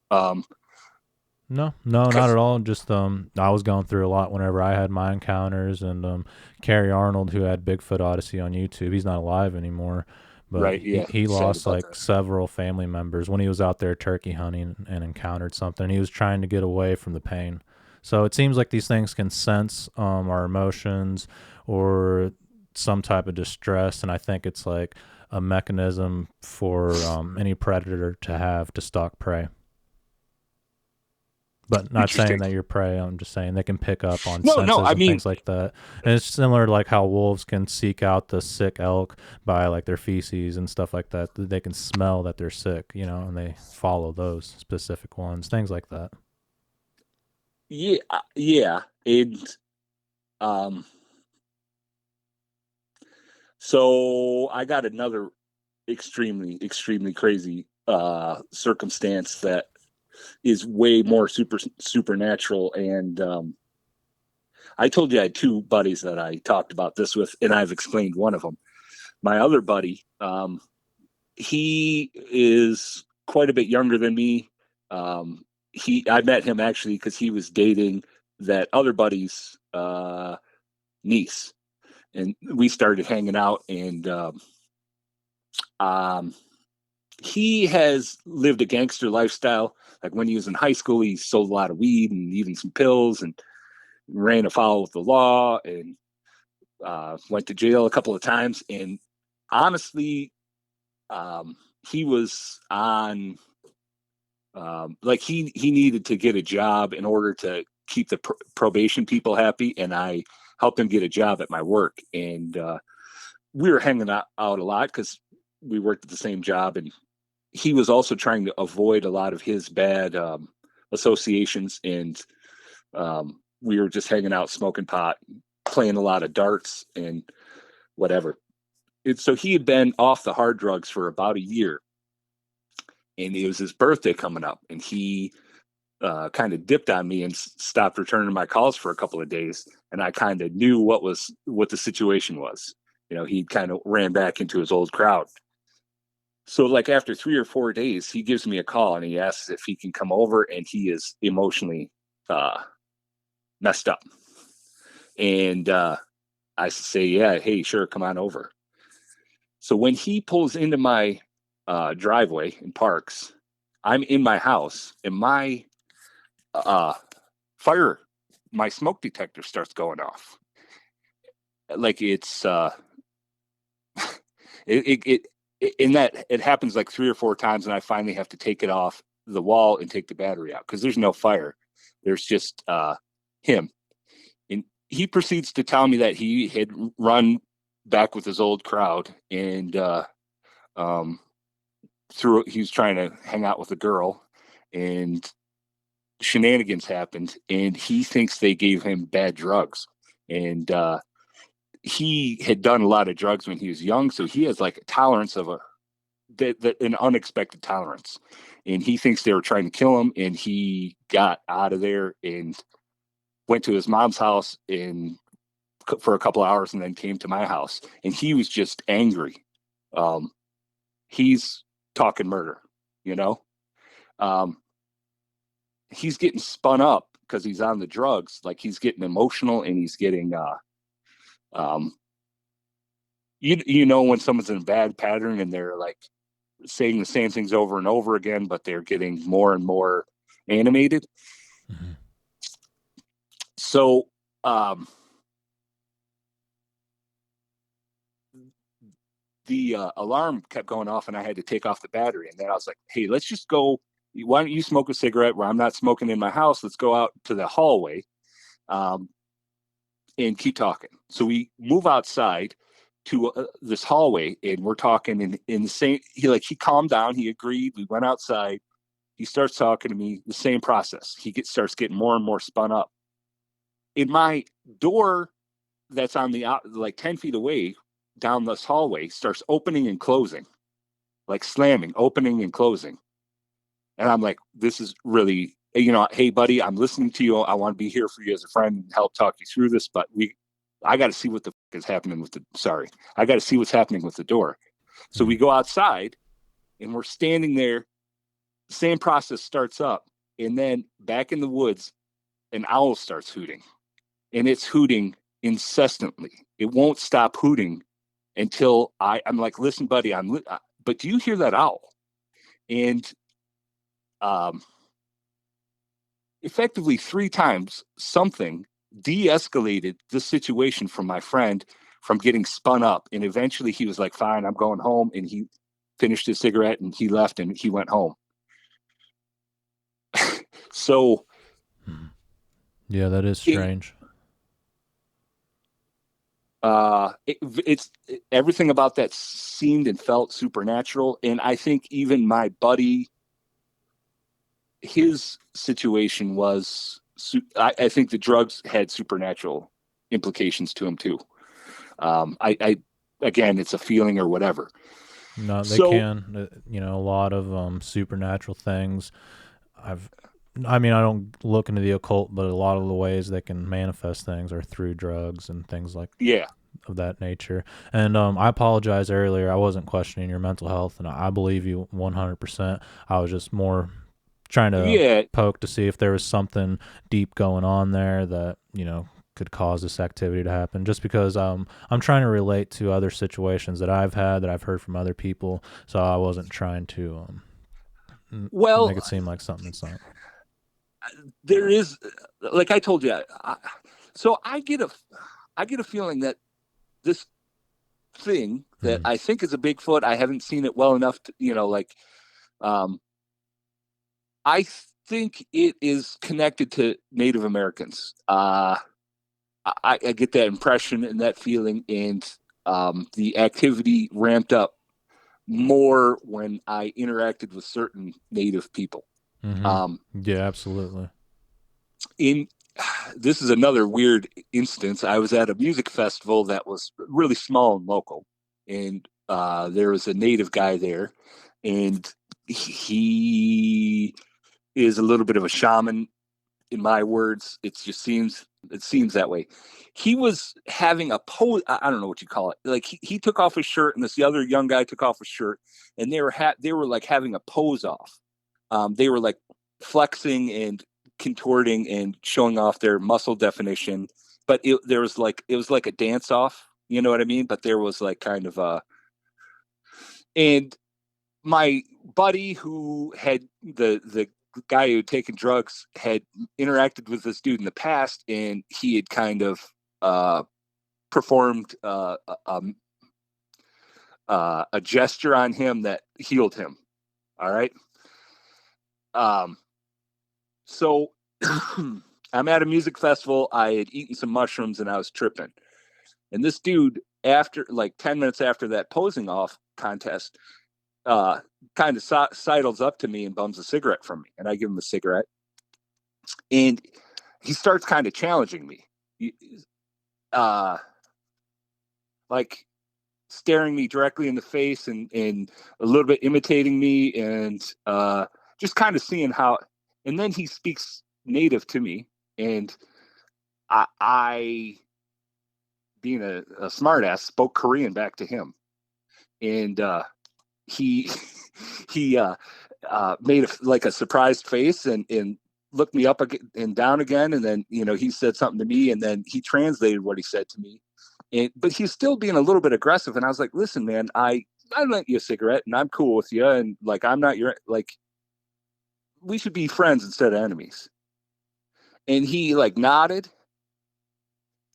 not at all. Just I was going through a lot whenever I had my encounters, and Carrie Arnold, who had Bigfoot Odyssey on YouTube, he's not alive anymore, but right, yeah, he lost several family members when he was out there turkey hunting and encountered something. He was trying to get away from the pain. So it seems like these things can sense our emotions or some type of distress, and I think it's like a mechanism for any predator to have to stalk prey. But not saying that you're prey. I'm just saying they can pick up on senses and things like that. And it's similar to like how wolves can seek out the sick elk by like their feces and stuff like that. They can smell that they're sick, and they follow those specific ones, things like that. Yeah. So I got another extremely, extremely crazy circumstance that is way more supernatural. And I told you I had two buddies that I talked about this with, and I've explained one of them. My other buddy, he is quite a bit younger than me. I met him actually because he was dating that other buddy's niece, and we started hanging out, and he has lived a gangster lifestyle. Like when he was in high school, he sold a lot of weed and even some pills, and ran afoul of the law, and went to jail a couple of times. And honestly, he was on he needed to get a job in order to keep the probation people happy, and I helped him get a job at my work. And we were hanging out a lot because we worked at the same job, and he was also trying to avoid a lot of his bad associations. And we were just hanging out, smoking pot, playing a lot of darts and whatever. So he had been off the hard drugs for about a year, and it was his birthday coming up, and he kind of dipped on me and stopped returning my calls for a couple of days. And I kind of knew what the situation was. He kind of ran back into his old crowd. So like after 3 or 4 days, he gives me a call and he asks if he can come over, and he is emotionally messed up. And I say, yeah, hey, sure, come on over. So when he pulls into my driveway and parks, I'm in my house, and my my smoke detector starts going off. like it's it in that it happens like 3 or 4 times, and I finally have to take it off the wall and take the battery out because there's no fire. There's just him. And he proceeds to tell me that he had run back with his old crowd and he was trying to hang out with a girl, and shenanigans happened, and he thinks they gave him bad drugs. And he had done a lot of drugs when he was young, so he has like a tolerance of an unexpected tolerance, and he thinks they were trying to kill him. And he got out of there and went to his mom's house for a couple of hours, and then came to my house, and he was just angry. He's talking murder, you know. He's getting spun up because he's on the drugs. Like, he's getting emotional, and he's getting you know when someone's in a bad pattern and they're like saying the same things over and over again, but they're getting more and more animated. Mm-hmm. So the alarm kept going off, and I had to take off the battery. And then I was like, hey, let's just go. Why don't you smoke a cigarette where I'm not smoking in my house? Let's go out to the hallway and keep talking. So we move outside to this hallway, and we're talking in the same, he calmed down. He agreed. We went outside. He starts talking to me, the same process. He starts getting more and more spun up. In my door that's on the like 10 feet away down this hallway starts opening and closing, like slamming, opening and closing. And I'm like, this is really, hey buddy, I'm listening to you. I want to be here for you as a friend and help talk you through this, but I got to see what the is happening I got to see what's happening with the door. So we go outside, and we're standing there. Same process starts up, and then back in the woods, an owl starts hooting, and it's hooting incessantly. It won't stop hooting until I'm like, listen, buddy, but do you hear that owl? And effectively 3 times something de-escalated the situation from my friend from getting spun up. And eventually he was like, fine, I'm going home. And he finished his cigarette and he left and he went home. So. Yeah, that is strange. It's everything about that seemed and felt supernatural. And I think even my buddy, his situation was, I think the drugs had supernatural implications to him too. Again, it's a feeling or whatever. No, they can, a lot of supernatural things. I don't look into the occult, but a lot of the ways they can manifest things are through drugs and things like of that nature. And I apologize earlier. I wasn't questioning your mental health, and I believe you 100%. I was just more trying to poke to see if there was something deep going on there that, could cause this activity to happen, just because I'm trying to relate to other situations that I've had, that I've heard from other people. So I wasn't trying to make it seem like something that's not. There is, like I told you, so I get a feeling that this thing that I think is a Bigfoot, I haven't seen it well enough to, I think it is connected to Native Americans. I get that impression and that feeling, and the activity ramped up more when I interacted with certain Native people. Mm-hmm. Yeah, absolutely. This is another weird instance. I was at a music festival that was really small and local, and there was a Native guy there, and he is a little bit of a shaman. In my words, it seems that way. He was having a pose. I don't know what you call it. Like he took off his shirt, and this other young guy took off his shirt, and they were like having a pose off. They were like flexing and contorting and showing off their muscle definition, but it was like a dance off. You know what I mean? But there was like kind of and my buddy who had the guy who had taken drugs had interacted with this dude in the past, and he had kind of performed a gesture on him that healed him. All right. So I'm at a music festival. I had eaten some mushrooms and I was tripping. And this dude, after like 10 minutes after that posing off contest, kind of sidles up to me and bums a cigarette from me. And I give him a cigarette. And he starts kind of challenging me. Like staring me directly in the face and a little bit imitating me and just kind of seeing how. And then he speaks native to me. And I being a smart ass, spoke Korean back to him. And he made a surprised face and looked me up and down again. And then, he said something to me and then he translated what he said to me. But he's still being a little bit aggressive. And I was like, listen, man, I lent you a cigarette and I'm cool with you. And like, I'm not we should be friends instead of enemies. And he nodded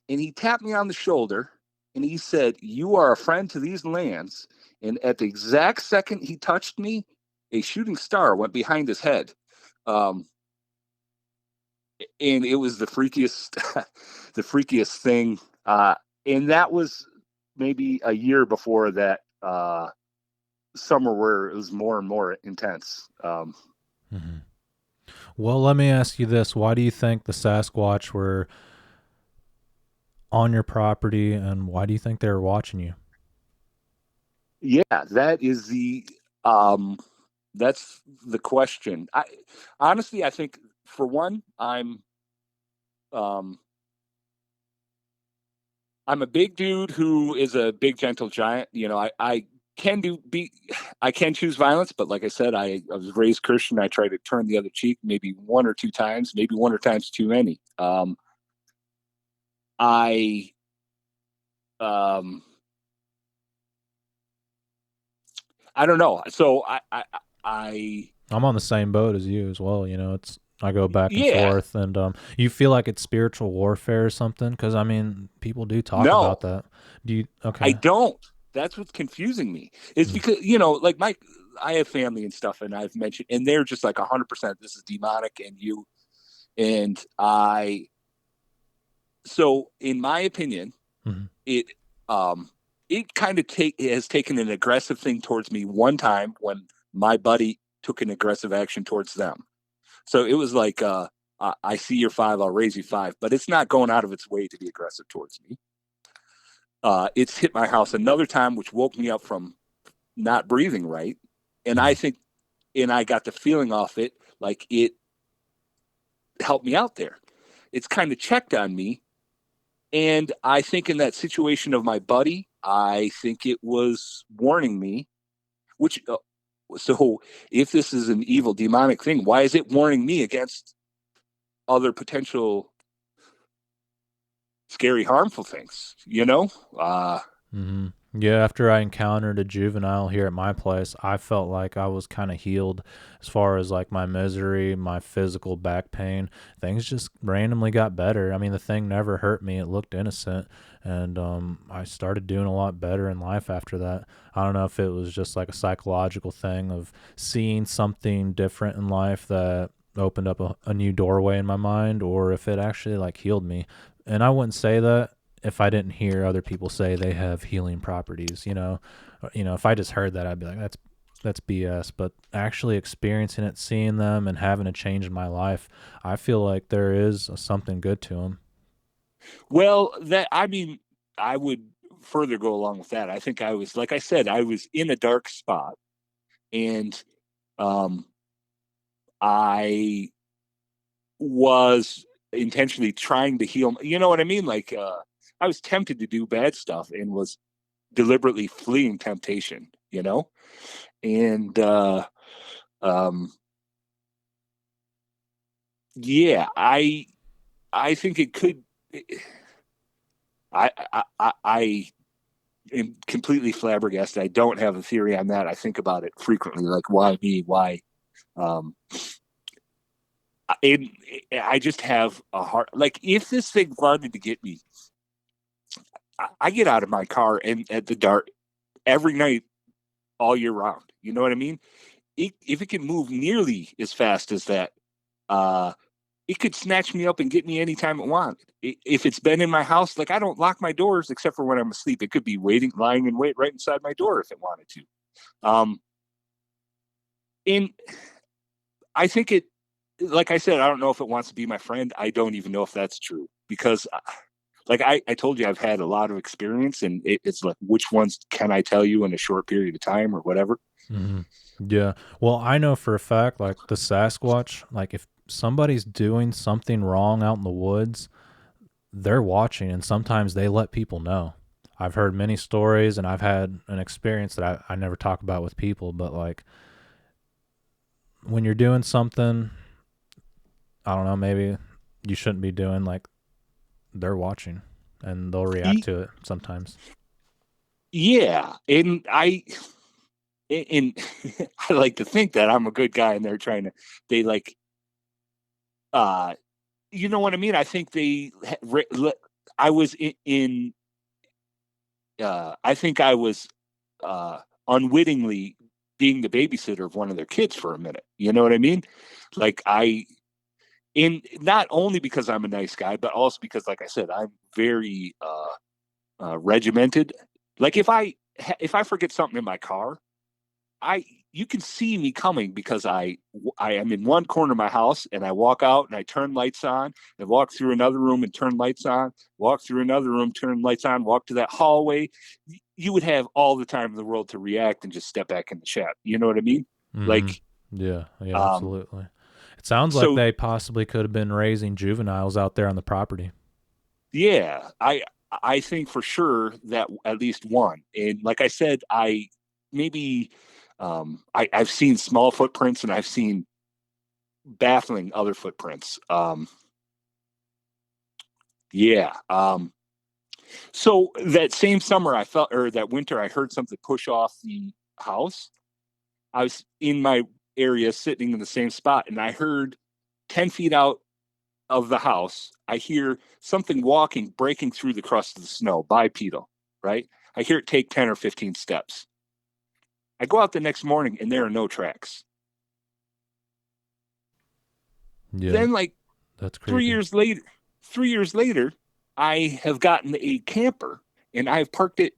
and he tapped me on the shoulder and he said, you are a friend to these lands. And at the exact second he touched me, a shooting star went behind his head. And it was the freakiest thing. And that was maybe a year before that summer where it was more and more intense. Mm-hmm. Well, let me ask you this. Why do you think the Sasquatch were on your property and why do you think they were watching you? Yeah, that is that's the question. Honestly, I think for one, I'm a big dude who is a big, gentle giant. I can choose violence, but like I said, I was raised Christian. I try to turn the other cheek maybe one or two times, maybe one or times too many. I don't know. So I'm on the same boat as you as well. I go back and forth, and you feel like it's spiritual warfare or something? Because people do talk about that. Do you? Okay, I don't. That's what's confusing me. It's because I have family and stuff, and I've mentioned, and they're just like 100%. This is demonic, and I. So, in my opinion, it kind of has taken an aggressive thing towards me one time when my buddy took an aggressive action towards them. So it was like, I see your 5, I'll raise you 5, but it's not going out of its way to be aggressive towards me. It's hit my house another time, which woke me up from not breathing right. And I think, and I got the feeling off it, like it helped me out there. It's kind of checked on me. And I think in that situation of my buddy, I think it was warning me, which, so if this is an evil demonic thing, why is it warning me against other potential scary, harmful things, Yeah, after I encountered a juvenile here at my place, I felt like I was kind of healed as far as like my misery, my physical back pain. Things just randomly got better. The thing never hurt me. It looked innocent. And I started doing a lot better in life after that. I don't know if it was just like a psychological thing of seeing something different in life that opened up a new doorway in my mind, or if it actually like healed me. And I wouldn't say that if I didn't hear other people say they have healing properties. If I just heard that, I'd be like, that's BS. But actually experiencing it, seeing them, and having a change in my life, I feel like there is something good to them. Well, I would further go along with that. I think I was, like I said, I was in a dark spot, and I was intentionally trying to heal. You know what I mean? Like, I was tempted to do bad stuff and was deliberately fleeing temptation, and yeah, I think it could. I am completely flabbergasted. I don't have a theory on that. I think about it frequently, like why me? Why? I just have a heart. Like if this thing wanted to get me, I get out of my car and at the dark every night, all year round. You know what I mean? If it can move nearly as fast as that, it could snatch me up and get me anytime it wanted. If it's been in my house, like I don't lock my doors except for when I'm asleep. It could be lying in wait right inside my door if it wanted to. And I think it, like I said, I don't know if it wants to be my friend. I don't even know if that's true because like I told you, I've had a lot of experience, and it's like, which ones can I tell you in a short period of time or whatever? Mm-hmm. Yeah. Well, I know for a fact, like the Sasquatch, like if somebody's doing something wrong out in the woods, they're watching, and sometimes they let people know. I've heard many stories, and I've had an experience that I never talk about with people, but like when you're doing something, I don't know, maybe you shouldn't be doing, like they're watching and they'll react to it sometimes. Yeah. And I like to think that I'm a good guy and they're trying to, they like, you know what I mean? I think I was I think I was unwittingly being the babysitter of one of their kids for a minute. You know what I mean? Like not only because I'm a nice guy, but also because, like I said, I'm very regimented. Like if I forget something in my car, you can see me coming because I am in one corner of my house and I walk out and I turn lights on and walk through another room and turn lights on, walk through another room, turn lights on, walk to that hallway. You would have all the time in the world to react and just step back in the chat. You know what I mean? Mm-hmm. Like, yeah, absolutely. It sounds like they possibly could have been raising juveniles out there on the property. Yeah, I think for sure that at least one. And like I said, I've seen small footprints and I've seen baffling other footprints. So that same summer that winter, I heard something push off the house. I was in my area sitting in the same spot and I heard 10 feet out of the house, I hear something breaking through the crust of the snow, bipedal, right? I hear it take 10 or 15 steps. I go out the next morning and there are no tracks. Yeah. Then like that's creepy. 3 years later, I have gotten a camper and I've parked it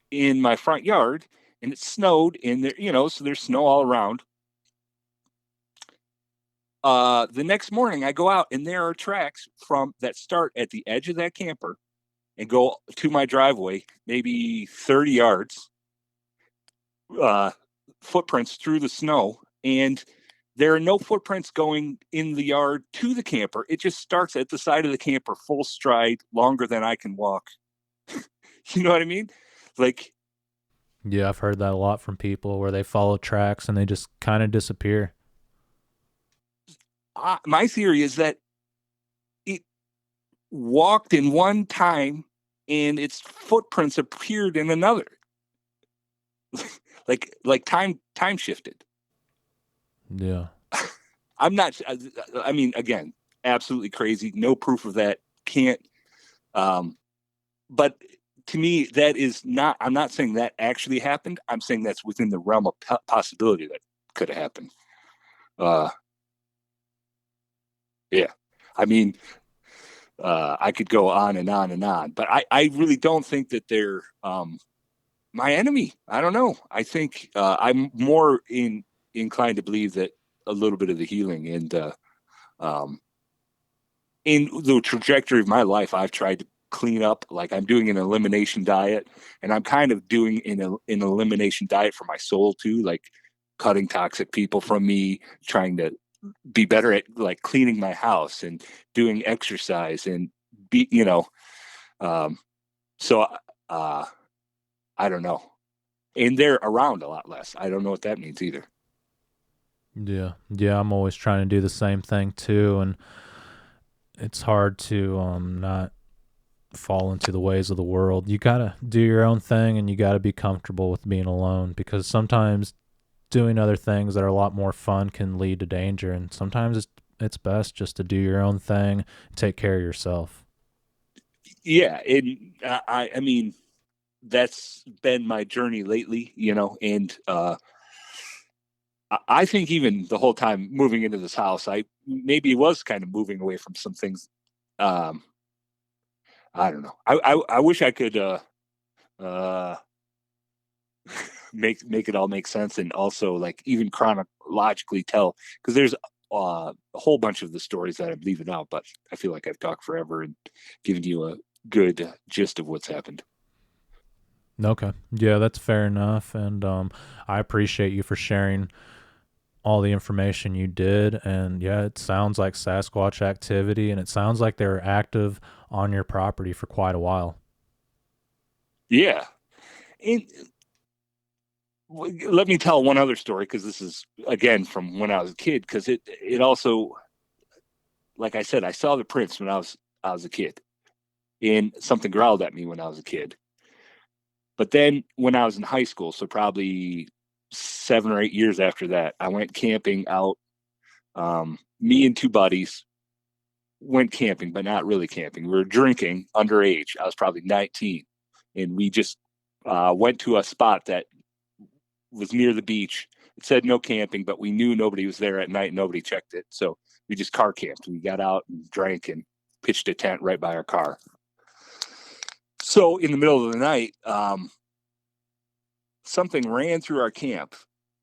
in my front yard and it snowed and there, so there's snow all around. The next morning I go out and there are tracks that start at the edge of that camper and go to my driveway, maybe 30 yards, footprints through the snow. And there are no footprints going in the yard to the camper. It just starts at the side of the camper, full stride, longer than I can walk. You know what I mean? Like, yeah, I've heard that a lot from people where they follow tracks and they just kind of disappear. My theory is that it walked in one time and its footprints appeared in another. like time shifted. Yeah. I'm not, I mean, again, absolutely crazy. No proof of that. Can't. But to me, that is not, I'm not saying that actually happened. I'm saying that's within the realm of possibility that could have happened. Yeah. I mean, I could go on and on and on, but I really don't think that they're my enemy. I don't know. I think I'm more inclined to believe that a little bit of the healing and in the trajectory of my life, I've tried to clean up. Like I'm doing an elimination diet, and I'm kind of doing an elimination diet for my soul too, like cutting toxic people from me, trying to be better at like cleaning my house and doing exercise and so I don't know. And they're around a lot less. I don't know what that means either. Yeah. I'm always trying to do the same thing too, and it's hard to not fall into the ways of the world. You gotta do your own thing, and you gotta be comfortable with being alone, because sometimes doing other things that are a lot more fun can lead to danger, and sometimes it's best just to do your own thing and take care of yourself. Yeah, and I mean, that's been my journey lately, and I think even the whole time moving into this house, I maybe was kind of moving away from some things. Um, I don't know. I wish I could uh, make it all make sense, and also like even chronologically tell, because there's a whole bunch of the stories that I'm leaving out, but I feel like I've talked forever and given you a good gist of what's happened. Okay. Yeah, that's fair enough. And I appreciate you for sharing all the information you did. And yeah, it sounds like Sasquatch activity, and it sounds like they were active on your property for quite a while. Yeah, and let me tell one other story, because this is again from when I was a kid, because it also, like I said, I saw the prints when I was a kid, and something growled at me when I was a kid. But then when I was in high school, so probably 7 or 8 years after that, I went camping out. Me and two buddies went camping, but not really camping. We were drinking underage. I was probably 19, and we just went to a spot that was near the beach. It said no camping, but we knew nobody was there at night. Nobody checked it, so we just car camped. We got out and drank and pitched a tent right by our car. So in the middle of the night, something ran through our camp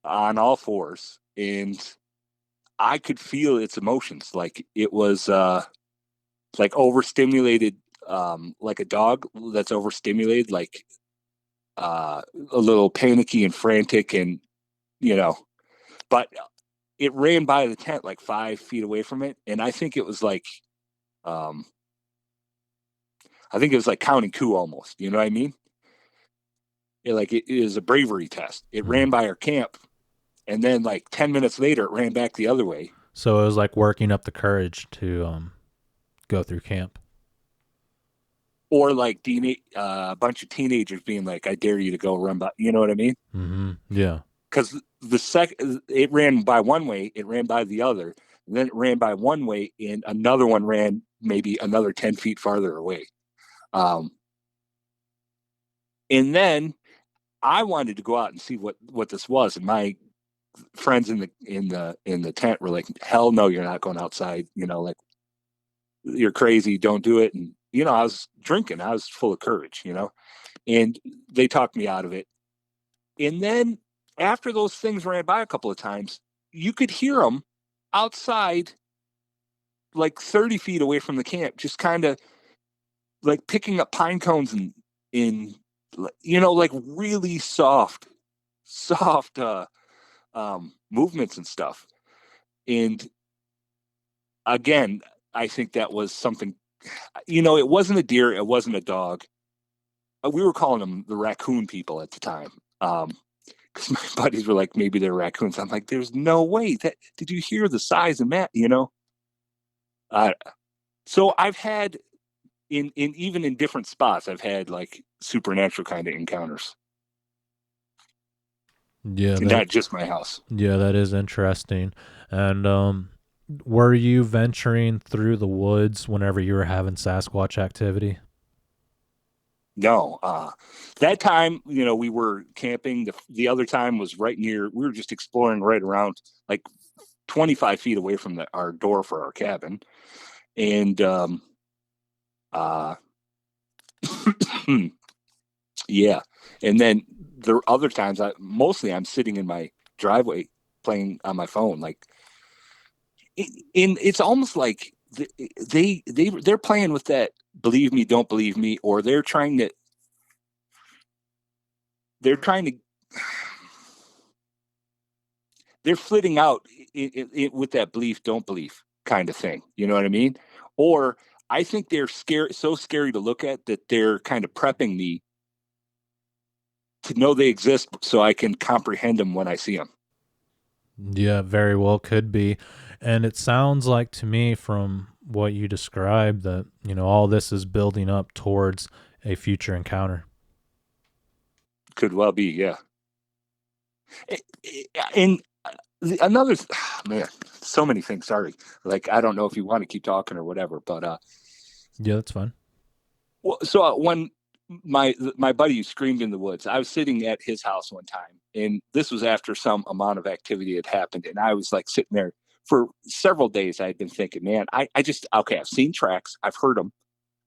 on all fours, and I could feel its emotions. Like it was like overstimulated, like a dog that's overstimulated, like a little panicky and frantic, and you know, but it ran by the tent like 5 feet away from it, and um, I think it was like counting coup almost. You know what I mean? It is a bravery test. It ran by our camp, and then like 10 minutes later, it ran back the other way. So it was like working up the courage to go through camp. Or like a bunch of teenagers being like, "I dare you to go run by." You know what I mean? Mm-hmm. Yeah. Because it ran by one way, it ran by the other, and then it ran by one way, and another one ran maybe another 10 feet farther away. Um, and then I wanted to go out and see what this was, and my friends in the tent were like, "Hell no, you're not going outside. Like you're crazy. Don't do it." And I was drinking. I was full of courage. And they talked me out of it. And then after those things ran by a couple of times, you could hear them outside, like 30 feet away from the camp, just kind of like picking up pine cones and in like really soft movements and stuff. And again, I think that was something. It wasn't a deer, it wasn't a dog. We were calling them the raccoon people at the time. Because my buddies were like, maybe they're raccoons. I'm like, there's no way. Did you hear the size of that? So I've had in even in different spots, I've had like supernatural kind of encounters. Yeah, Not just my house. Yeah, that is interesting. And were you venturing through the woods whenever you were having Sasquatch activity? No, that time, we were camping. The other time was right near. We were just exploring right around, like 25 feet away from our door for our cabin, and uh, yeah. And then the other times, I'm sitting in my driveway playing on my phone, like, it's almost like they're playing with that. Believe me, don't believe me, or they're trying to they're flitting out with that belief, don't believe kind of thing. You know what I mean? Or I think they're so scary to look at that they're kind of prepping me to know they exist so I can comprehend them when I see them. Yeah, very well could be. And it sounds like to me from what you described that, all this is building up towards a future encounter. Could well be, yeah. And another, man, so many things. Sorry, like I don't know if you want to keep talking or whatever, but yeah, that's fine. Well, so when my buddy screamed in the woods, I was sitting at his house one time, and this was after some amount of activity had happened, and I was like sitting there for several days. I had been thinking, man, I just okay, I've seen tracks, I've heard them,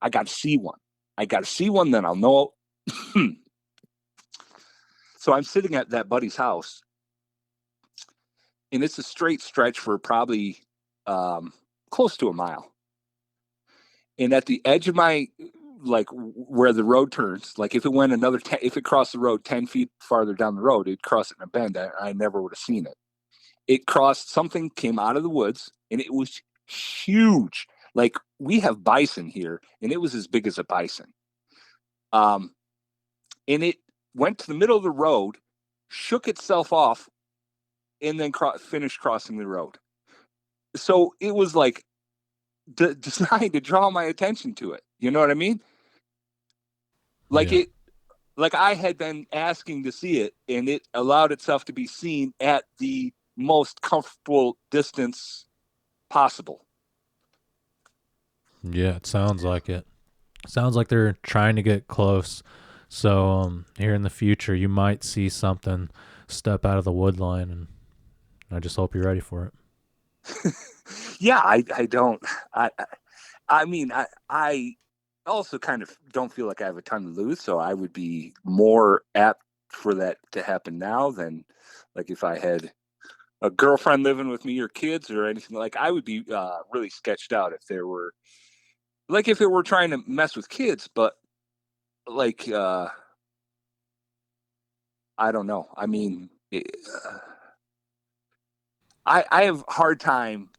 I got to see one. I got to see one, then I'll know. So I'm sitting at that buddy's house, and it's a straight stretch for probably close to a mile. And at the edge of my, like where the road turns, like if it went another, if it crossed the road 10 feet farther down the road, it'd cross it in a bend. I never would have seen it. It crossed, something came out of the woods, and it was huge. Like we have bison here, and it was as big as a bison. And it went to the middle of the road, shook itself off, and then finished crossing the road. So it was like designed to draw my attention to it. You know what I mean? Like Yeah. like I had been asking to see it, and it allowed itself to be seen at the most comfortable distance possible. Yeah, it sounds like it. Sounds like they're trying to get close. So here in the future, you might see something step out of the wood line, and I just hope you're ready for it. Yeah, I don't. I mean, I also kind of don't feel like I have a ton to lose, so I would be more apt for that to happen now than like if I had a girlfriend living with me or kids or anything. Like I would be really sketched out if there were, like if it were trying to mess with kids, but like I don't know. I mean, I have a hard time.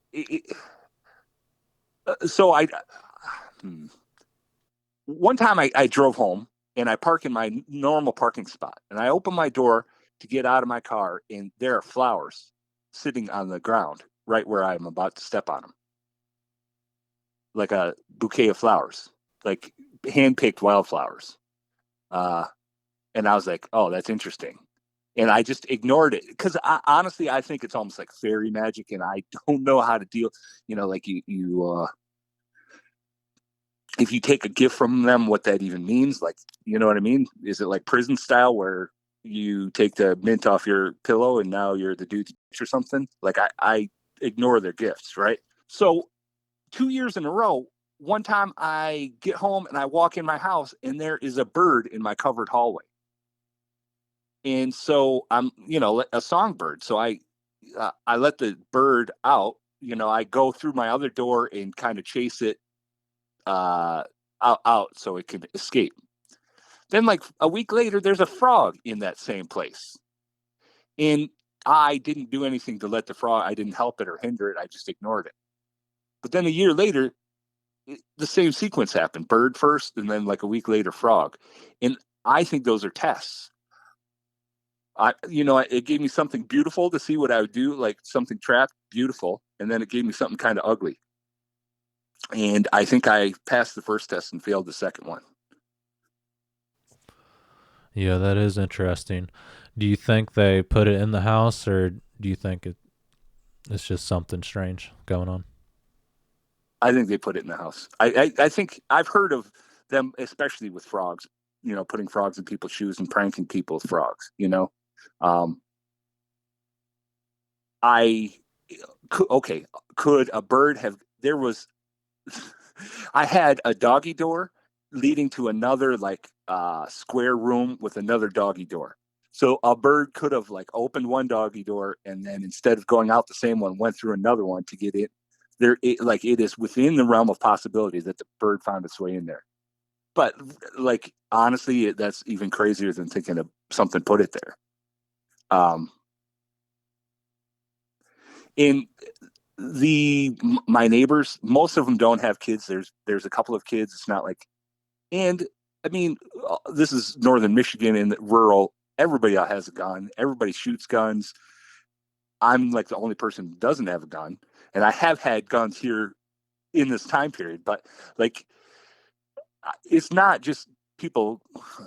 So one time I drove home, and I park in my normal parking spot, and I open my door to get out of my car, and there are flowers sitting on the ground right where I'm about to step on them, like a bouquet of flowers, like hand-picked wildflowers. And I was like, oh, that's interesting. And I just ignored it because honestly, I think it's almost like fairy magic, and I don't know how to deal. Like you if you take a gift from them, what that even means. Like, you know what I mean? Is it like prison style where you take the mint off your pillow and now you're the dude or something? Like I ignore their gifts, right? So 2 years in a row, one time I get home and I walk in my house, and there is a bird in my covered hallway. And so I'm, a songbird. So I let the bird out. I go through my other door and kind of chase it out so it can escape. Then, like a week later, there's a frog in that same place, and I didn't do anything to let the frog. I didn't help it or hinder it. I just ignored it. But then a year later, the same sequence happened: bird first, and then like a week later, frog. And I think those are tests. It gave me something beautiful to see what I would do, like something trapped, beautiful, and then it gave me something kind of ugly. And I think I passed the first test and failed the second one. Yeah, that is interesting. Do you think they put it in the house, or do you think it's just something strange going on? I think they put it in the house. I think I've heard of them, especially with frogs, putting frogs in people's shoes and pranking people with frogs, could a bird have, I had a doggy door leading to another like square room with another doggy door. So a bird could have like opened one doggy door, and then instead of going out the same one, went through another one to get in. It is within the realm of possibility that the bird found its way in there. But like honestly, that's even crazier than thinking of something put it there. In my neighbors, most of them don't have kids. There's a couple of kids. It's not like, and I mean, this is northern Michigan in the rural. Everybody has a gun. Everybody shoots guns. I'm like the only person who doesn't have a gun, and I have had guns here in this time period. But like, it's not just people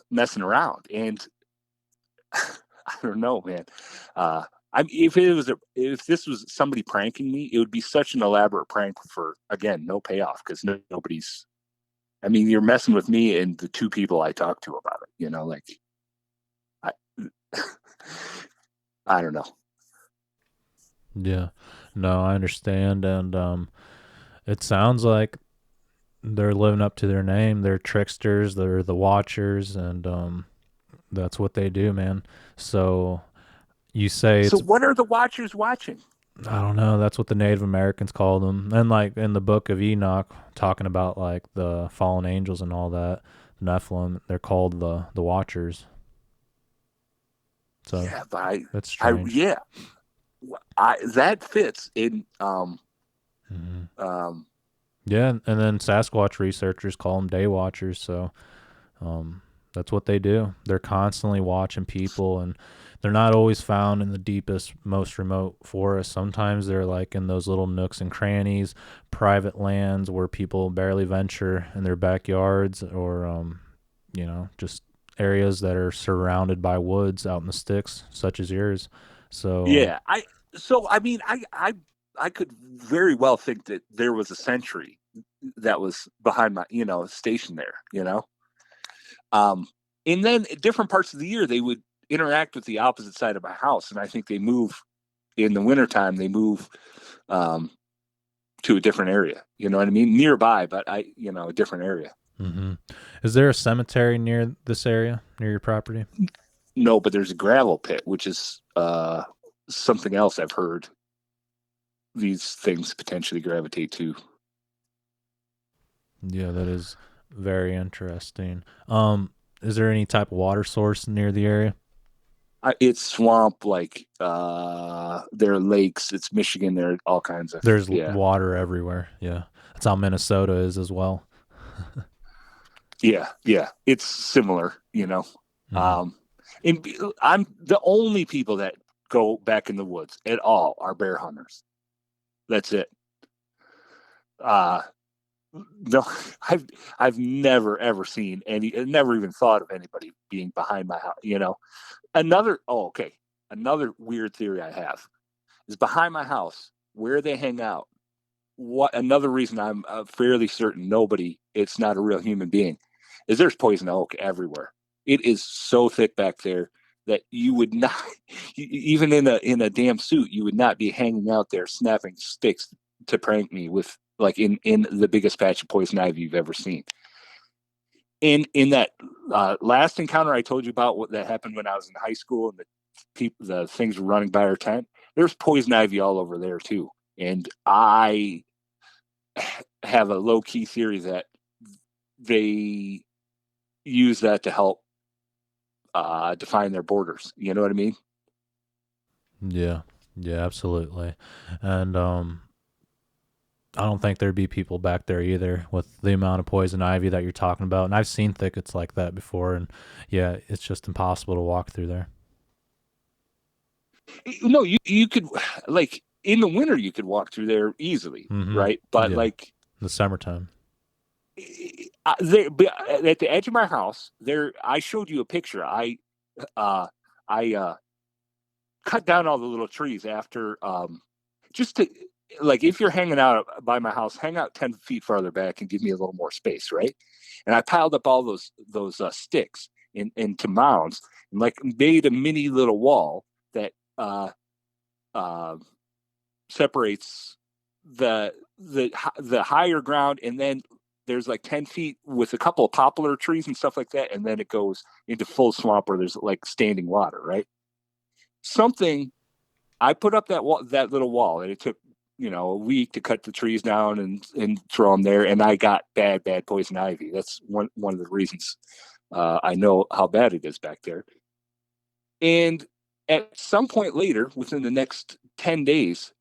messing around. And I don't know, man. If this was somebody pranking me, it would be such an elaborate prank for, again, no payoff because nobody's I mean, you're messing with me and the two people I talk to about it. You know, like I, I don't know. Yeah. No, I understand. And it sounds like they're living up to their name. They're tricksters, they're the watchers, and that's what they do, man. So you say So it's, what are the watchers watching? I don't know, that's what the Native Americans called them. And like in the book of Enoch, talking about like the fallen angels and all that, the Nephilim, they're called the watchers. So Yeah, but that's strange. that fits in. Yeah, and then Sasquatch researchers call them day watchers. So that's what they do. They're constantly watching people, and they're not always found in the deepest, most remote forests. Sometimes they're like in those little nooks and crannies, private lands where people barely venture in their backyards, or just areas that are surrounded by woods out in the sticks, such as yours. So Yeah, I mean, I could very well think that there was a sentry that was behind my, station there, and then at different parts of the year they would interact with the opposite side of my house, and I think they move in the wintertime. They move to a different area. You know what I mean? Nearby, but a different area. Mm-hmm. Is there a cemetery near this area, near your property? No, but there's a gravel pit, which is something else I've heard these things potentially gravitate to. Yeah, that is very interesting. Is there any type of water source near the area? It's swamp, like there are lakes. It's Michigan. There are all kinds of There's water everywhere. Yeah, that's how Minnesota is as well. Yeah, it's similar, Mhm. And I'm the only people that go back in the woods at all are bear hunters. That's it. No, I've never ever seen never even thought of anybody being behind my house. Another weird theory I have is behind my house where they hang out. What another reason I'm fairly certain it's not a real human being, is there's poison oak everywhere. It is so thick back there that you would not, even in a damn suit, you would not be hanging out there snapping sticks to prank me with, like, in the biggest patch of poison ivy you've ever seen. In that last encounter I told you about, what that happened when I was in high school, and the things were running by our tent, there's poison ivy all over there too. And I have a low-key theory that they use that to help define their borders. You know what I mean? Yeah, absolutely. And I don't think there'd be people back there either with the amount of poison ivy that you're talking about. And I've seen thickets like that before, and yeah, it's just impossible to walk through there. No, you could, like, in the winter you could walk through there easily, right? But like in the summertime, there, at the edge of my house there, I showed you a picture. I cut down all the little trees after, just to, like, if you're hanging out by my house, hang out 10 feet farther back and give me a little more space, right? And I piled up all those sticks into mounds, and like made a mini little wall that separates the higher ground, and then there's like 10 feet with a couple of poplar trees and stuff like that, and then it goes into full swamp where there's like standing water, right? I put up that little wall, and it took a week to cut the trees down and throw them there, and I got bad poison ivy. That's one of the reasons I know how bad it is back there. And at some point later, within the next 10 days,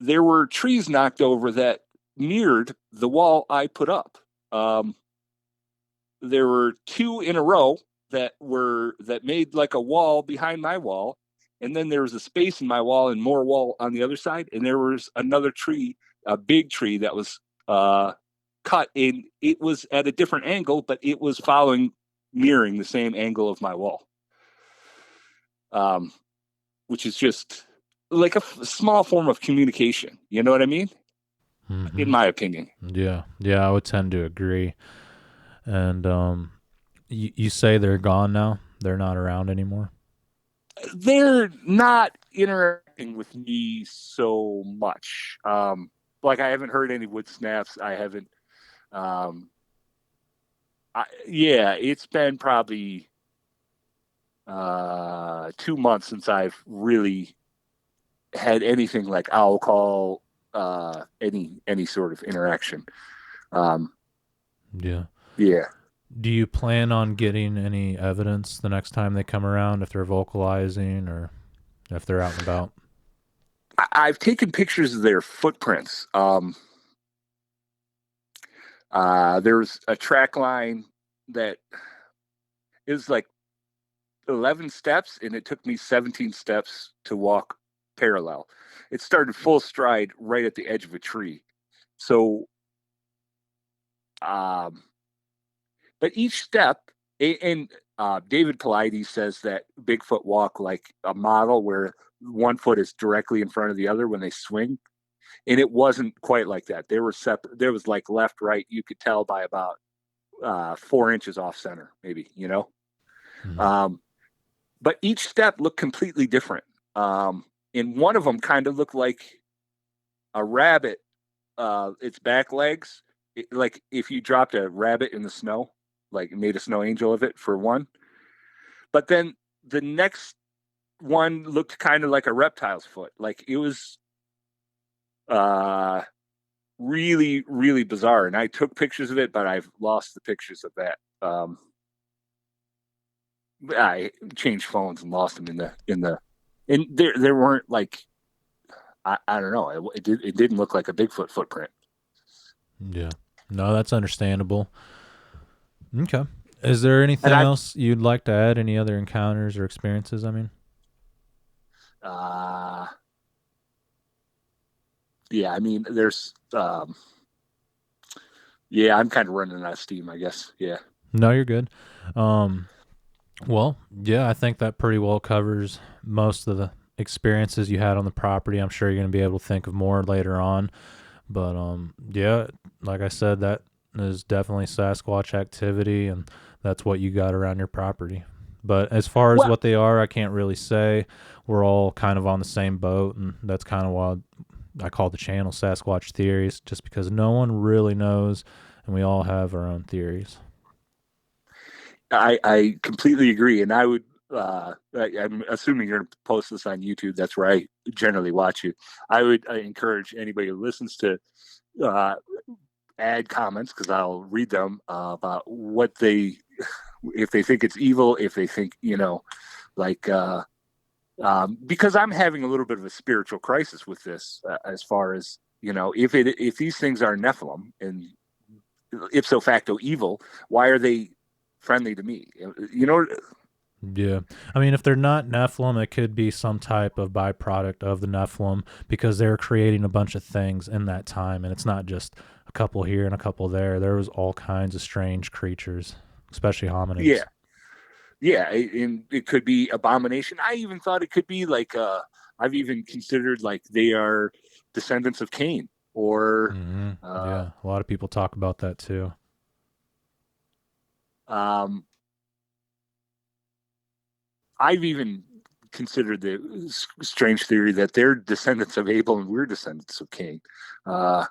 there were trees knocked over that mirrored the wall I put up. There were two in a row that made like a wall behind my wall, and then there was a space in my wall and more wall on the other side, and there was another tree, a big tree that was cut in. It was at a different angle, but it was mirroring the same angle of my wall. Which is just like a small form of communication. You know what I mean? In my opinion. Yeah, I would tend to agree. And you say they're gone now? They're not around anymore? They're not interacting with me so much. Like I haven't heard any wood snaps. I haven't. Um, yeah, it's been probably 2 months since I've really had anything like owl call, any sort of interaction. Um, Yeah. yeah. Do you plan on getting any evidence the next time they come around, if they're vocalizing or if they're out and about? I've taken pictures of their footprints. There's a track line that is like 11 steps, and it took me 17 steps to walk parallel. It started full stride right at the edge of a tree. So, but each step, and David Paulides says that Bigfoot walk like a model where one foot is directly in front of the other when they swing. And it wasn't quite like that. They were separate. There was like left, right. You could tell by about 4 inches off center, maybe, you know? Mm-hmm. But each step looked completely different. And one of them kind of looked like a rabbit, its back legs, like if you dropped a rabbit in the snow, like made a snow angel of it for one. But then the next one looked kind of like a reptile's foot. Like it was really, really bizarre. And I took pictures of it, but I've lost the pictures of that. I changed phones and lost them and there weren't like, I don't know. It didn't look like a Bigfoot footprint. Yeah. No, that's understandable. Okay. Is there anything And else you'd like to add? Any other encounters or experiences? I mean, yeah, I mean, there's, yeah, I'm kind of running out of steam, I guess. Yeah. no, you're good. Well, yeah, I think that pretty well covers most of the experiences you had on the property. I'm sure you're going to be able to think of more later on. But yeah, like I said, that is definitely Sasquatch activity, and that's what you got around your property. But as far as Well, what they are, I can't really say. We're all kind of on the same boat, and that's kind of why I call the channel Sasquatch Theories, just because no one really knows, and we all have our own theories. I completely agree. And I'm assuming you're going to post this on YouTube. That's where I generally watch you. I encourage anybody who listens to add comments because I'll read them about what if they think it's evil, if they think, like, because I'm having a little bit of a spiritual crisis with this, as far as, if these things are Nephilim and ipso facto evil, why are they friendly to me? Yeah. I mean, if they're not Nephilim, it could be some type of byproduct of the Nephilim because they're creating a bunch of things in that time. And it's not just a couple here and a couple there. There was all kinds of strange creatures, especially hominids. Yeah. Yeah. And it could be abomination. I even thought it could be like, I've even considered like they are descendants of Cain or, yeah. A lot of people talk about that too. I've even considered the strange theory that they're descendants of Abel and we're descendants of Cain. Yeah.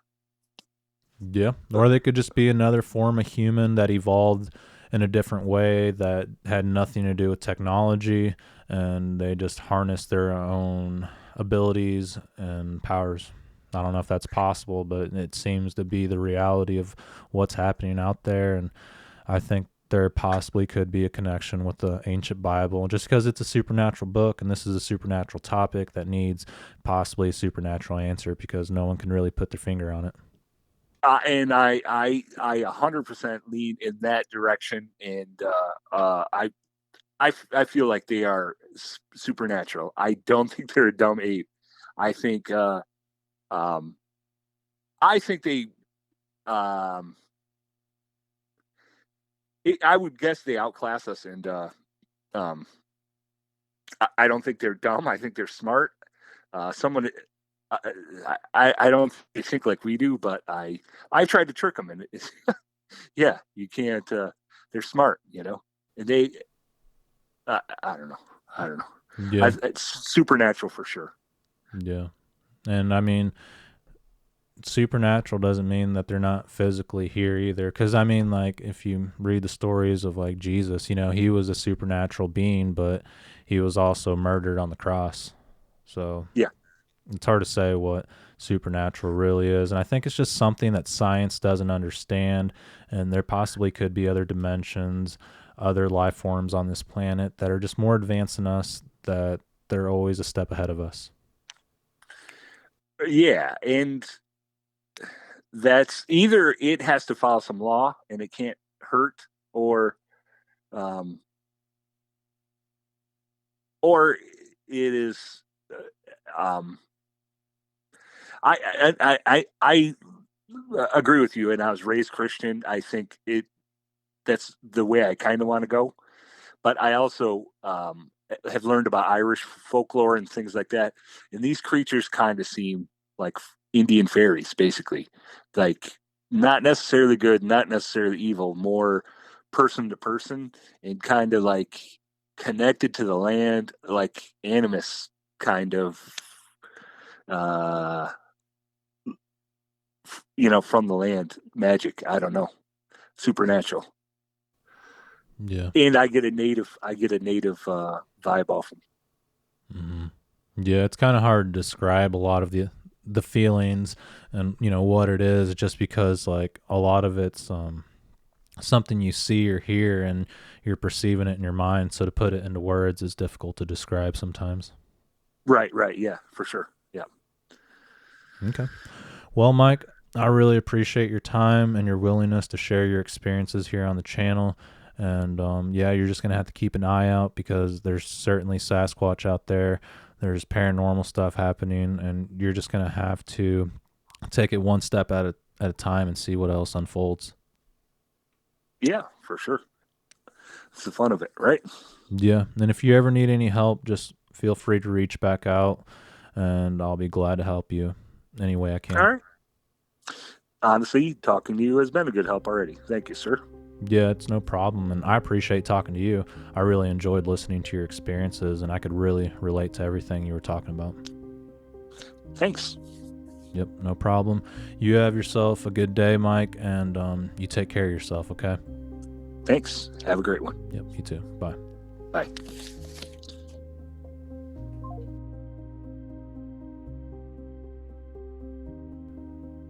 Or they could just be another form of human that evolved in a different way that had nothing to do with technology, and they just harnessed their own abilities and powers. I don't know if that's possible, but it seems to be the reality of what's happening out there. And I think there possibly could be a connection with the ancient Bible just because it's a supernatural book and this is a supernatural topic that needs possibly a supernatural answer because no one can really put their finger on it. And I 100% lean in that direction. And I feel like they are supernatural. I don't think they're a dumb ape. I think they I would guess they outclass us, and I don't think they're dumb. I think they're smart. Someone, I don't think like we do, but I've tried to trick them, and Yeah, you can't. They're smart, and they. I don't know. Yeah, It's supernatural for sure. yeah. And I mean, supernatural doesn't mean that they're not physically here either. Because I mean, like, if you read the stories of like Jesus, he was a supernatural being, but he was also murdered on the cross. So Yeah. it's hard to say what supernatural really is. And I think it's just something that science doesn't understand. And there possibly could be other dimensions, other life forms on this planet that are just more advanced than us, that they're always a step ahead of us. Yeah, and that's either it has to follow some law and it can't hurt, or it is. I agree with you, and I was raised Christian. I think that's the way I kind of want to go, but I also have learned about Irish folklore and things like that, and these creatures kind of seem like Indian fairies, basically, like not necessarily good, not necessarily evil, more person to person, and kind of like connected to the land, like animus kind of, from the land magic. I don't know, supernatural. Yeah. And I get a native vibe off them. Mm-hmm. Yeah, it's kind of hard to describe a lot of the feelings and what it is, just because like a lot of it's something you see or hear and you're perceiving it in your mind. So to put it into words is difficult to describe sometimes. Right. Yeah, for sure. Yeah. Okay. Well, Mike, I really appreciate your time and your willingness to share your experiences here on the channel. And you're just going to have to keep an eye out, because there's certainly Sasquatch out there. There's paranormal stuff happening, and you're just going to have to take it one step at a time and see what else unfolds. Yeah, for sure. It's the fun of it, right? Yeah. And if you ever need any help, just feel free to reach back out, and I'll be glad to help you any way I can. All right. Honestly, talking to you has been a good help already. Thank you, sir. Yeah, it's no problem, and I appreciate talking to you. I really enjoyed listening to your experiences, and I could really relate to everything you were talking about. Thanks. Yep, no problem. You have yourself a good day, Mike, and you take care of yourself, okay? Thanks. Have a great one. Yep, you too. Bye. Bye.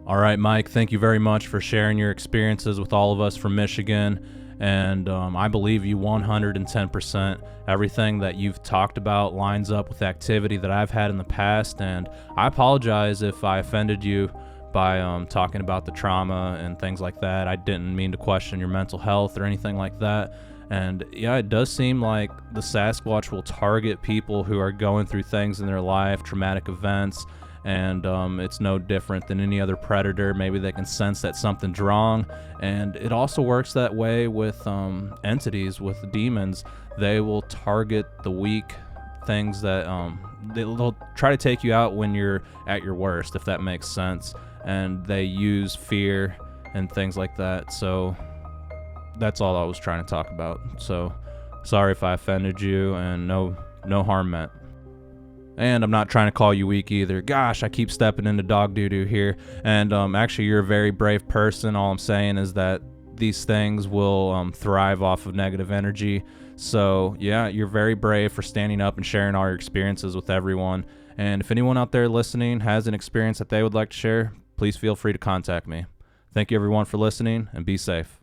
All right, Mike, thank you very much for sharing your experiences with all of us from Michigan. And I believe you 110%. Everything that you've talked about lines up with activity that I've had in the past. And I apologize if I offended you by talking about the trauma and things like that. I didn't mean to question your mental health or anything like that. And yeah, it does seem like the Sasquatch will target people who are going through things in their life, traumatic events. And it's no different than any other predator. Maybe they can sense that something's wrong. And it also works that way with entities, with demons. They will target the weak, things that they'll try to take you out when you're at your worst, if that makes sense. And they use fear and things like that. So that's all I was trying to talk about. So sorry if I offended you, and no harm meant. And I'm not trying to call you weak either. Gosh, I keep stepping into dog doo-doo here. And actually, you're a very brave person. All I'm saying is that these things will thrive off of negative energy. So, yeah, you're very brave for standing up and sharing all your experiences with everyone. And if anyone out there listening has an experience that they would like to share, please feel free to contact me. Thank you, everyone, for listening, and be safe.